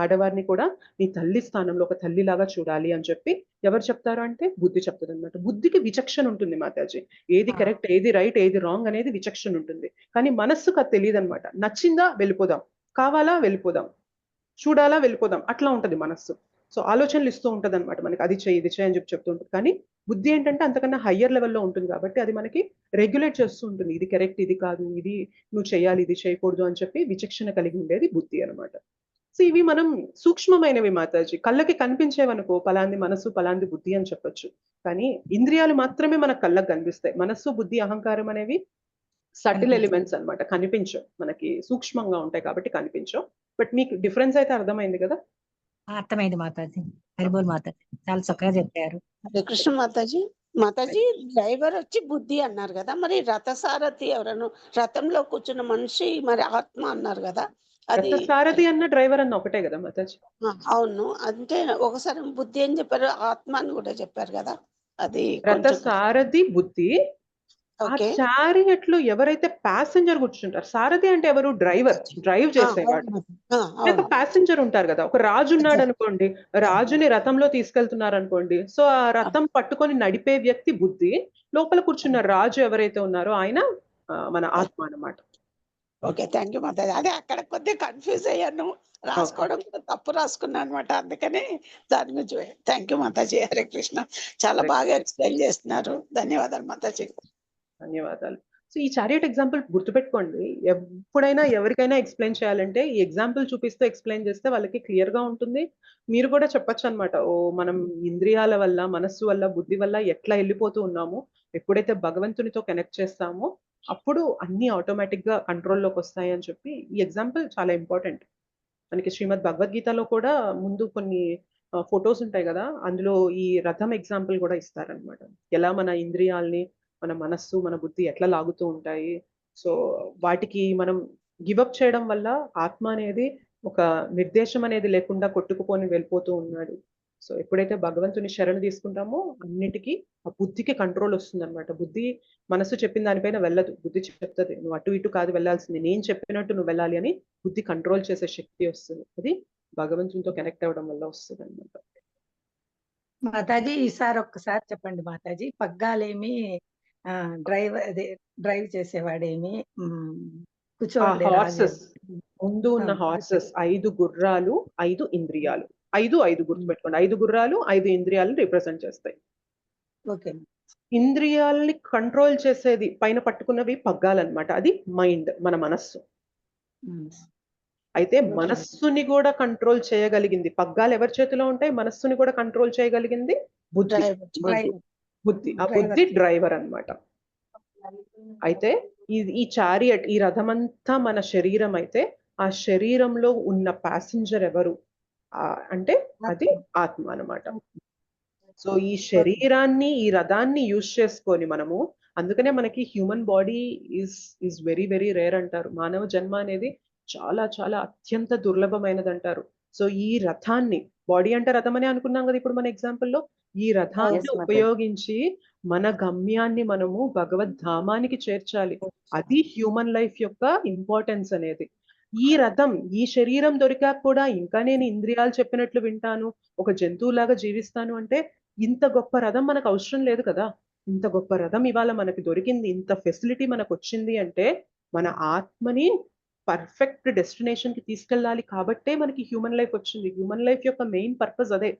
ఆడవారిని కూడా నీ తల్లి స్థానంలో ఒక తల్లిలాగా చూడాలి అని చెప్పి ఎవరు చెప్తారు అంటే బుద్ధి చెప్తుంది అనమాట. బుద్ధికి విచక్షణ ఉంటుంది మాతాజీ. ఏది కరెక్ట్, ఏది రైట్, ఏది రాంగ్ అనేది విచక్షణ ఉంటుంది. కానీ మనస్సుకు అది తెలియదు అనమాట. నచ్చిందా వెళ్ళిపోదాం, కావాలా వెళ్ళిపోదాం, చూడాలా వెళ్ళిపోదాం, అట్లా ఉంటది మనస్సు. సో ఆలోచనలు ఇస్తూ ఉంటది అనమాట మనకి, అది చేయి ఇది చేయి అని చెప్తూ ఉంటుంది. కానీ బుద్ధి ఏంటంటే అంతకన్నా హయ్యర్ లెవెల్లో ఉంటుంది కాబట్టి అది మనకి రెగ్యులేట్ చేస్తూ ఉంటుంది. ఇది కరెక్ట్, ఇది కాదు, ఇది నువ్వు చేయాలి, ఇది చేయకూడదు అని చెప్పి విచక్షణ కలిగి ఉండేది బుద్ధి అనమాట. సో ఇవి మనం సూక్ష్మమైనవి మాతాజీ. కళ్ళకి కనిపించేవనుకో పలాంది మనసు, పలాంది బుద్ధి అని చెప్పొచ్చు. కానీ ఇంద్రియాలు మాత్రమే మనకు కళ్ళకు కనిపిస్తాయి. మనస్సు, బుద్ధి, అహంకారం అనేవి సటిల్ ఎలిమెంట్స్ అనమాట, కనిపించవు, మనకి సూక్ష్మంగా ఉంటాయి కాబట్టి కనిపించవు. బట్ మీకు డిఫరెన్స్ అయితే అర్థమైంది కదా? అర్థమైంది మాతాజీ. హరిబోల్ మాతాజీ చాలా చక్కగా చెప్పారు. హరే కృష్ణ మాతాజీ. మాతాజీ డ్రైవర్ వచ్చి బుద్ధి అన్నారు కదా, మరి రథసారథి ఎవరను రథంలో కూర్చున్న మనిషి మరి ఆత్మ అన్నారు కదా, అది సారథి అన్న డ్రైవర్ అన్న ఒకటే కదా మాతాజీ? అవును. అంటే ఒకసారి బుద్ధి అని చెప్పారు, ఆత్మ అని కూడా చెప్పారు కదా. అది రథ సారథి బుద్ధి. ఆ చారియట్ లో ఎవరైతే ప్యాసింజర్ కూర్చుంటారు, సారథి అంటే ఎవరు? డ్రైవర్, డ్రైవ్ చేసేవాడు. ఒక ప్యాసింజర్ ఉంటారు కదా. ఒక రాజు ఉన్నాడు అనుకోండి, రాజుని రథంలో తీసుకెళ్తున్నారు అనుకోండి. సో ఆ రథం పట్టుకొని నడిపే వ్యక్తి బుద్ధి, లోపల కూర్చున్న రాజు ఎవరైతే ఉన్నారో ఆయన మన ఆత్మ అన్నమాట. ఓకే. Thank you Mataji. అదే అక్కడ కొద్దిగా కన్‌ఫ్యూజ్ అయ్యాను. ఓకే. రాసుకోవడం కూడా తప్పు రాసుకున్నాను అనమాట. అందుకని దాని గురించి థ్యాంక్ యూ మాతాజీ. హరే కృష్ణ. చాలా హరే బాగా కృష్ణ. ఎక్స్‌ప్లెయిన్ చేస్తున్నారు. ధన్యవాదాలు మాతాజీ. ధన్యవాదాలు. సో, ఈ చారియట్ ఎగ్జాంపుల్ గుర్తుపెట్టుకోండి. ఎప్పుడైనా ఎవరికైనా ఎక్స్‌ప్లెయిన్ చేయాలంటే ఈ ఎగ్జాంపుల్ చూపిస్తూ ఎక్స్‌ప్లెయిన్ చేస్తే వాళ్ళకి క్లియర్‌గా ఉంటుంది. మీరు కూడా చెప్పొచ్చనమాట. ఓహ్! మనం ఇంద్రియాల వల్ల, మనస్సు వల్ల, బుద్ధి వల్ల ఎట్లా ఎళ్ళిపోతూ ఉన్నామో, ఎప్పుడైతే భగవంతునితో కనెక్ట్ చేస్తామో, అప్పుడు అన్నీ ఆటోమేటిక్‌గా కంట్రోల్‌లోకొస్తాయి అని చెప్పి ఈ ఎగ్జాంపుల్ చాలా ఇంపార్టెంట్. మనకి శ్రీమద్ భగవద్గీతలో కూడా ముందు కొన్ని ఫోటోస్ ఉంటాయి గదా! అందులో ఈ రథం ఎగ్జాంపుల్ గూడా ఇస్తారనమాట. ఎలా మన ఇంద్రియాల్ని, మన మనస్సు, మన బుద్ధి ఎట్లా లాగుతూ ఉంటాయి. సో, వాటికి మనం గివ్ అప్ చేయడం వల్ల ఆత్మ అనేది ఒక నిర్దేశం అనేది లేకుండా కొట్టుకుపోని వెళ్ళిపోతూ ఉన్నాడు. సో, ఎప్పుడైతే భగవంతుని శరణు తీసుకుంటామో అన్నిటికి ఆ బుద్ధికి కంట్రోల్ వస్తుందనమాట. బుద్ధి మనస్సు చెప్పిన దానిపైన వెళ్ళదు. బుద్ధి చెప్తది. నువ్వు అటు ఇటు కాదు వెళ్ళాల్సింది. నేను చెప్పినట్టు నువ్వు వెళ్ళాలి అని బుద్ధి కంట్రోల్ చేసే శక్తి వస్తుంది. అది భగవంతునితో కనెక్ట్ అవ్వడం వల్ల వస్తదనమాట. మాతాజీ ఈసారి ఒక్కసారి చెప్పండి మాతాజీ. పగ్గాలేమి డ్రైవ్ చేసేవాడేమి ఆ కూర్చోండి రాజు. హార్సెస్ ముందు ఉన్న హార్సెస్ 5 గుర్రాలు, 5 ఇంద్రియాలు. 5 గుర్తుపెట్టుకోండి. 5 గుర్రాలు, 5 ఇంద్రియాలను రిప్రజెంట్ చేస్తాయి. ఓకే. ఇంద్రియాల్ని కంట్రోల్ చేసేది పైన పట్టుకున్నవి పగ్గాలన్నమాట. అది మైండ్, మన మనస్సు. అయితే మనస్సుని కూడా కంట్రోల్ చేయగలిగింది. పగ్గాలు ఎవరి చేతిలో ఉంటాయి? మనస్సుని కూడా కంట్రోల్ చేయగలిగింది బుద్ధి. బుద్ధి. ఆ బుద్ధి డ్రైవర్ అన్నమాట. అయితే ఈ చారియట్, ఈ రథమంతా మన శరీరం అయితే, ఆ శరీరంలో ఉన్న ప్యాసింజర్ ఎవరు? అంటే అది ఆత్మ అన్నమాట. సో, ఈ శరీరాన్ని, ఈ రథాన్ని యూజ్ చేసుకొని మనము, అందుకనే మనకి human body is very very rare అంటారు. మానవ జన్మ అనేది చాలా చాలా అత్యంత దుర్లభమైనదంటారు. సో, ఈ రథాన్ని, బాడీ అంటే రథం అనే అనుకున్నాం కదా ఇప్పుడు మన ఎగ్జాంపుల్‌లో. ఈ రథాన్ని Yes, మాతాజీ. ఉపయోగించి మన గమ్యాన్ని మనము భగవద్ధామానికి చేర్చాలి. అది హ్యూమన్ లైఫ్ యొక్క ఇంపార్టెన్స్ అనేది. ఈ రథం, ఈ శరీరం దొరికాక కూడా ఇంకా నేను ఇంద్రియాలు చెప్పినట్లు వింటాను, ఒక జంతువులాగా జీవిస్తాను అంటే ఇంత గొప్ప రథం మనకు అవసరం లేదు కదా! ఇంత గొప్ప రథం ఇవాళ మనకి దొరికింది. ఇంత ఫెసిలిటీ మనకొచ్చింది అంటే మన ఆత్మని పర్ఫెక్ట్ డెస్టినేషన్‌కి తీసుకెళ్ళాలి కాబట్టే మనకి హ్యూమన్ లైఫ్ వచ్చింది. హ్యూమన్ లైఫ్ యొక్క మెయిన్ పర్పస్ అదే.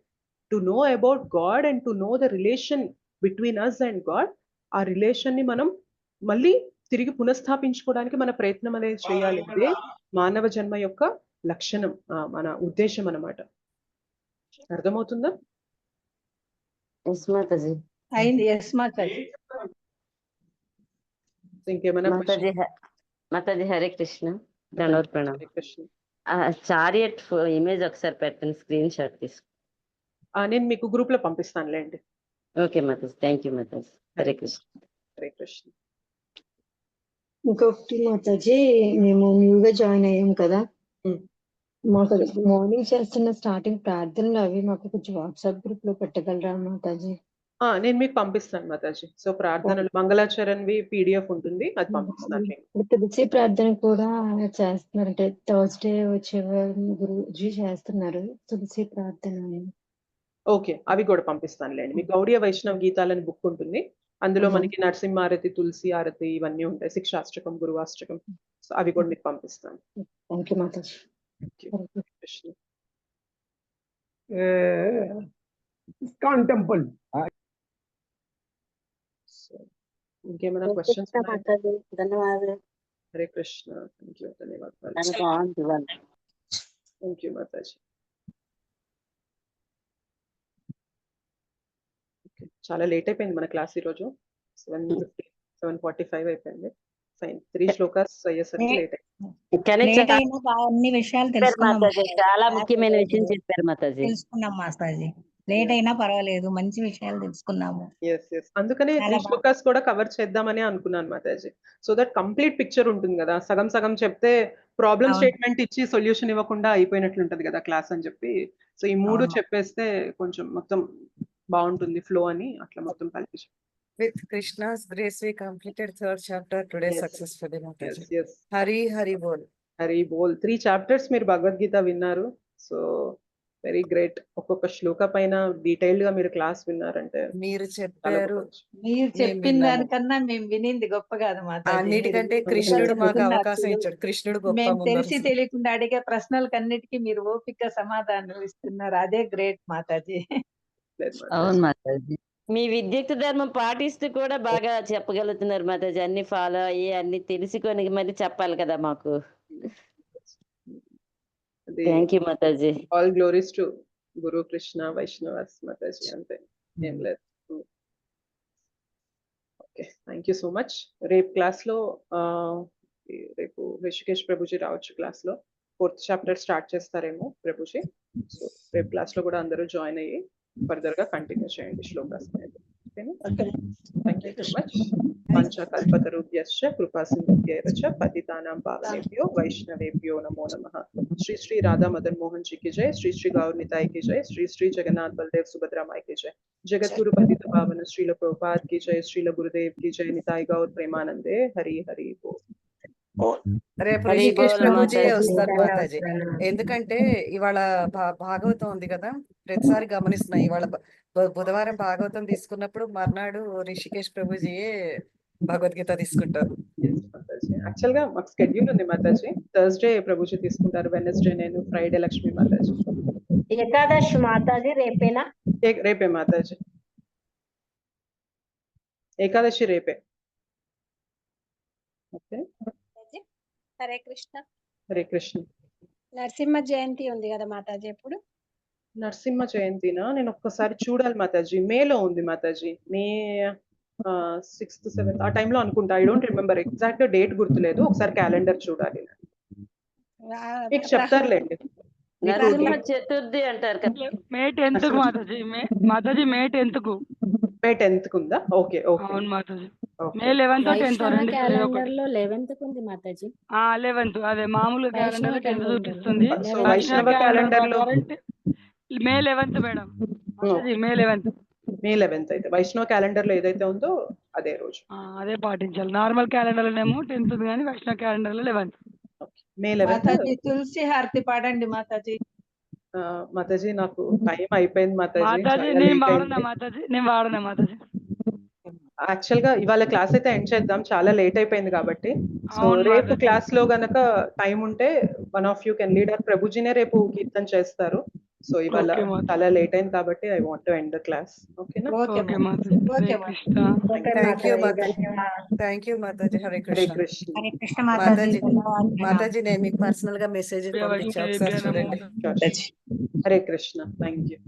To know about God and to know the relation between us and God. ఆ రిలేషన్‌ని మనం మళ్ళీ తిరిగి పునఃస్థాపించుకోవడానికి మన ప్రయత్నం అనేది చేయాలి. ఇదే మానవ జన్మ యొక్క లక్షణం, మన ఉద్దేశ్యం అన్నమాట. అర్థమవుతుందా? ఎస్ మాతాజీ. అయింది. ఎస్ మాతాజీ. ఇంకేమైనా మాతాజీ మాతాజీ హరే కృష్ణ. దండవత్ ప్రణామం. హరే కృష్ణ. చారియట్ ఇమేజ్ ఒకసారి పెట్టండి, స్క్రీన్ షాట్ తీసుకో. నేను మీకు గ్రూప్‌లో పంపిస్తానులేండి. ఓకే మాతాజీ. Thank you Mataji. హరే కృష్ణ. హరే కృష్ణ. ఇంకొకటి మాతాజీ, మేము న్యూగా జాయిన్ అయ్యాం కదా, మాకు మార్నింగ్ చేస్తున్న స్టార్టింగ్ ప్రార్థనలు అవి మాకు కొంచెం వాట్సాప్ గ్రూప్ లో పెట్టగలరా మాతాజీ? నేను మీకు పంపిస్తాను మాతాజీ. సో, ప్రార్థనలు మంగళాచరణ్వి పీడిఎఫ్ ఉంటుంది. అది పంపిస్తాను నేను. ఇప్పుడు తులసి ప్రార్థన కూడా చేస్తున్నారు, అంటే థర్స్డే వచ్చే గురుజీ చేస్తున్నారు తులసి ప్రార్థన అని. ఓకే. అవి కూడా పంపిస్తానులేండి. మీకు గౌడీయ వైష్ణవ గీతాలని బుక్ ఉంటుంది. అందులో మనకి నరసింహారతి, తులసి ఆరతి ఇవన్నీ ఉంటాయి. శిక్షాష్టకం, గురువాష్టకం. సో, అవి కూడా మీకు పంపిస్తాను. థ్యాంక్ యూ మాతాజీ. కృష్ణ. ISKCON temple. ఇంకేమైనా క్వశ్చన్స్ ఉన్నాయా? ధన్యవాదాలు. హరే కృష్ణ. Thank you. ధన్యవాదాలు. థ్యాంక్ యూ మాతాజీ. చాలా లేట్ అయిపోయింది మన క్లాస్ ఈరోజు. 7:50, 7:45 అయిపోయింది. ఫైన్. 3 శ్లోకాస్ అయ్యేసరికి లేట్ అయింది. అన్ని విషయాలు తెలుసుకున్నాం. చాలా ముఖ్యమైన విషయం చెప్పారు మాతాజీ. తెలుసుకున్నాం మాతాజీ. లేట్ అయినా పర్వాలేదు, మంచి విషయాలు తెలుసుకున్నాము. అందుకనే 3 శ్లోకాస్ కూడా కవర్ చేద్దామని అనుకున్నాను Mataji. So that complete picture ఉంటుంది కదా. సగం సగం చెప్తే ప్రాబ్లమ్ స్టేట్మెంట్ ఇచ్చి సొల్యూషన్ ఇవ్వకుండా అయిపోయినట్లు ఉంటది కదా క్లాస్ అని చెప్పి. సో ఈ 3 చెప్పేస్తే కొంచెం మొత్తం బాగుంటుంది ఫ్లో అని అట్లా మొత్తం కలిపి. With Krishna's grace, we completed 3rd chapter today successfully, Mataji. Hari Hari Bol. Hari Bol. 3 chapters మీరు భగవద్గీత విన్నారు. So very great. ఒక్కొక్క శ్లోక పైన డీటెయిల్డ్ గా మీరు క్లాస్ విన్నారంటే మీరు చాలా చెప్పారు, గొప్ప విషయం. మీరు మేము చెప్పిన విన్నాము. దానికన్నా మేము వినింది గొప్ప కాదు మాతాజీ. మీరు అన్నిటికంటే ఓపికగా కృష్ణుడు మాకు చెప్తున్నారు అవకాశం చూడు. ఇచ్చాడు. కృష్ణుడు గొప్ప మేము ముందర తెలిసి తెలియకుండా అడిగే ప్రశ్నలకు అన్నిటికీ మీరు ఓపిక సమాధానం ఇస్తున్నారు. అదే గ్రేట్ మాతాజీ. అవును మాతాజీ. మీ విద్యుక్త ధర్మం పాటిస్తూ కూడా బాగా చెప్పగలుగుతున్నారు మాతాజీ. అన్ని ఫాలో అయ్యి అన్ని తెలుసుకొని మరి చెప్పాలి కదా మాకు. అది థ్యాంక్ యూ మాతాజీ. All glories to guru Krishna Vaishnavas మాతాజీ. అంతే, ఏం లేదు. Okay, thank you so much. రేపు క్లాస్ లో రేపు రిషికేష్ ప్రభుజీ రావచ్చు క్లాస్ లో. 4th చాప్టర్ స్టార్ట్ చేస్తారేమో ప్రభుజీ. సో రేపు క్లాస్ లో కూడా అందరూ జాయిన్ అయ్యి ఫర్దర్ గా కంటిన్యూ చేయండి శ్లోకాస్ అనేది. Thank you so much. పంచకల్పతరుభ్యశ్చ కృపా సింధుభ్యైవ చ పతితానాం పావనేభ్యో వైష్ణవేభ్యో నమో నమః. श्री श्री राधा मदन मोहन जी की जय, श्री श्री गौर निताई की जय, श्री श्री जगन्नाथ बलदेव सुभद्रा माई की जय, जगत गुरु पतित पावन श्रील प्रभुपाद की जय, श्रील गुरुदेव की जय, निताई गौर प्रेमानंदे हरि हरि बोल. రేపు హరి రిషికేష్ బోల్ ప్రభుజీ మాతాజీ. వస్తారు మాతాజీ. ఎందుకంటే ఇవాళ భాగవతం ఉంది కదా, ప్రతిసారి గమనిస్తున్నా. ఇవాళ బుధవారం భాగవతం తీసుకున్నప్పుడు మర్నాడు రిషికేష్ ప్రభుజీయే భగవద్గీత తీసుకుంటారు. యాక్చువల్ గా మాకు స్కెడ్యూల్ ఉంది మాతాజీ. థర్స్డే ప్రభుజీ తీసుకుంటారు, వెనస్డే నేను, ఫ్రైడే లక్ష్మీ మాతాజీ. ఏకాదశి మాతాజీ రేపేనా? రేపే మాతాజీ, ఏకాదశి రేపే. ఓకే, హరే కృష్ణ. హరే కృష్ణ. నరసింహ జయంతి ఉంది కదా మాతాజీ ఎప్పుడు? నరసింహ జయంతినా? నేను ఒక్కసారి చూడాలి మాతాజీ. మేలో ఉంది మాతాజీ. మే 6th 7th ఆ టైంలో అనుకుంటా. I don't remember exact date గుర్తులేదు. ఒకసారి క్యాలెండర్ చూడాలి. మీకు చెప్తారులేండి. నరసింహ చతుర్థి అంటారు కదా. మే 10th మాతాజీ. మాతాజీ మే 10th కు. మే 10th కు ఉందా? Okay okay. అవును మాతాజీ. మే 11th 10th రెండు క్యాలెండర్ లో 11th ఉంది మాతాజీ. 11th అదే మామూలు క్యాలెండర్ 10th చూపిస్తుంది. సో వైష్ణవ క్యాలెండర్ లో మే 11th మేడం. మాతాజీ మే 11th. మే 11th అయితే వైష్ణవ క్యాలెండర్ లో ఏదైతే ఉందో అదే రోజు. అదే పాటించాలి. నార్మల్ క్యాలెండర్ లోనేమో 10th ఉంది కానీ వైష్ణవ క్యాలెండర్ లో 11th. మే 11th. మాతాజీ తులసి హారతి పాడండి మాతాజీ. మాతాజీ నాకు టైం అయిపోయింది మాతాజీ. మాతాజీ నేను వాడనా మాతాజీ, నేను వాడనా మాతాజీ. యాక్చువల్ గా ఇవాళ క్లాస్ అయితే ఎండ్ చేద్దాం, చాలా లేట్ అయిపోయింది కాబట్టి. సో రేపు క్లాస్ లో గనక టైం ఉంటే one of you can leader. ప్రభుజీనే రేపు కీర్తన చేస్తారు. సో ఇవాళ చాలా లేట్ అయింది కాబట్టి I want to end the class. ఓకేనా? Thank you Mataji. హరే హరే కృష్ణ. కృష్ణ. హరే కృష్ణ మాతాజీ, మాతాజీ. మాతాజీ నేను మీకు పర్సనల్ గా మెసేజ్ పంపించా, ఒకసారి చూడండి. హరే కృష్ణ. Thank you.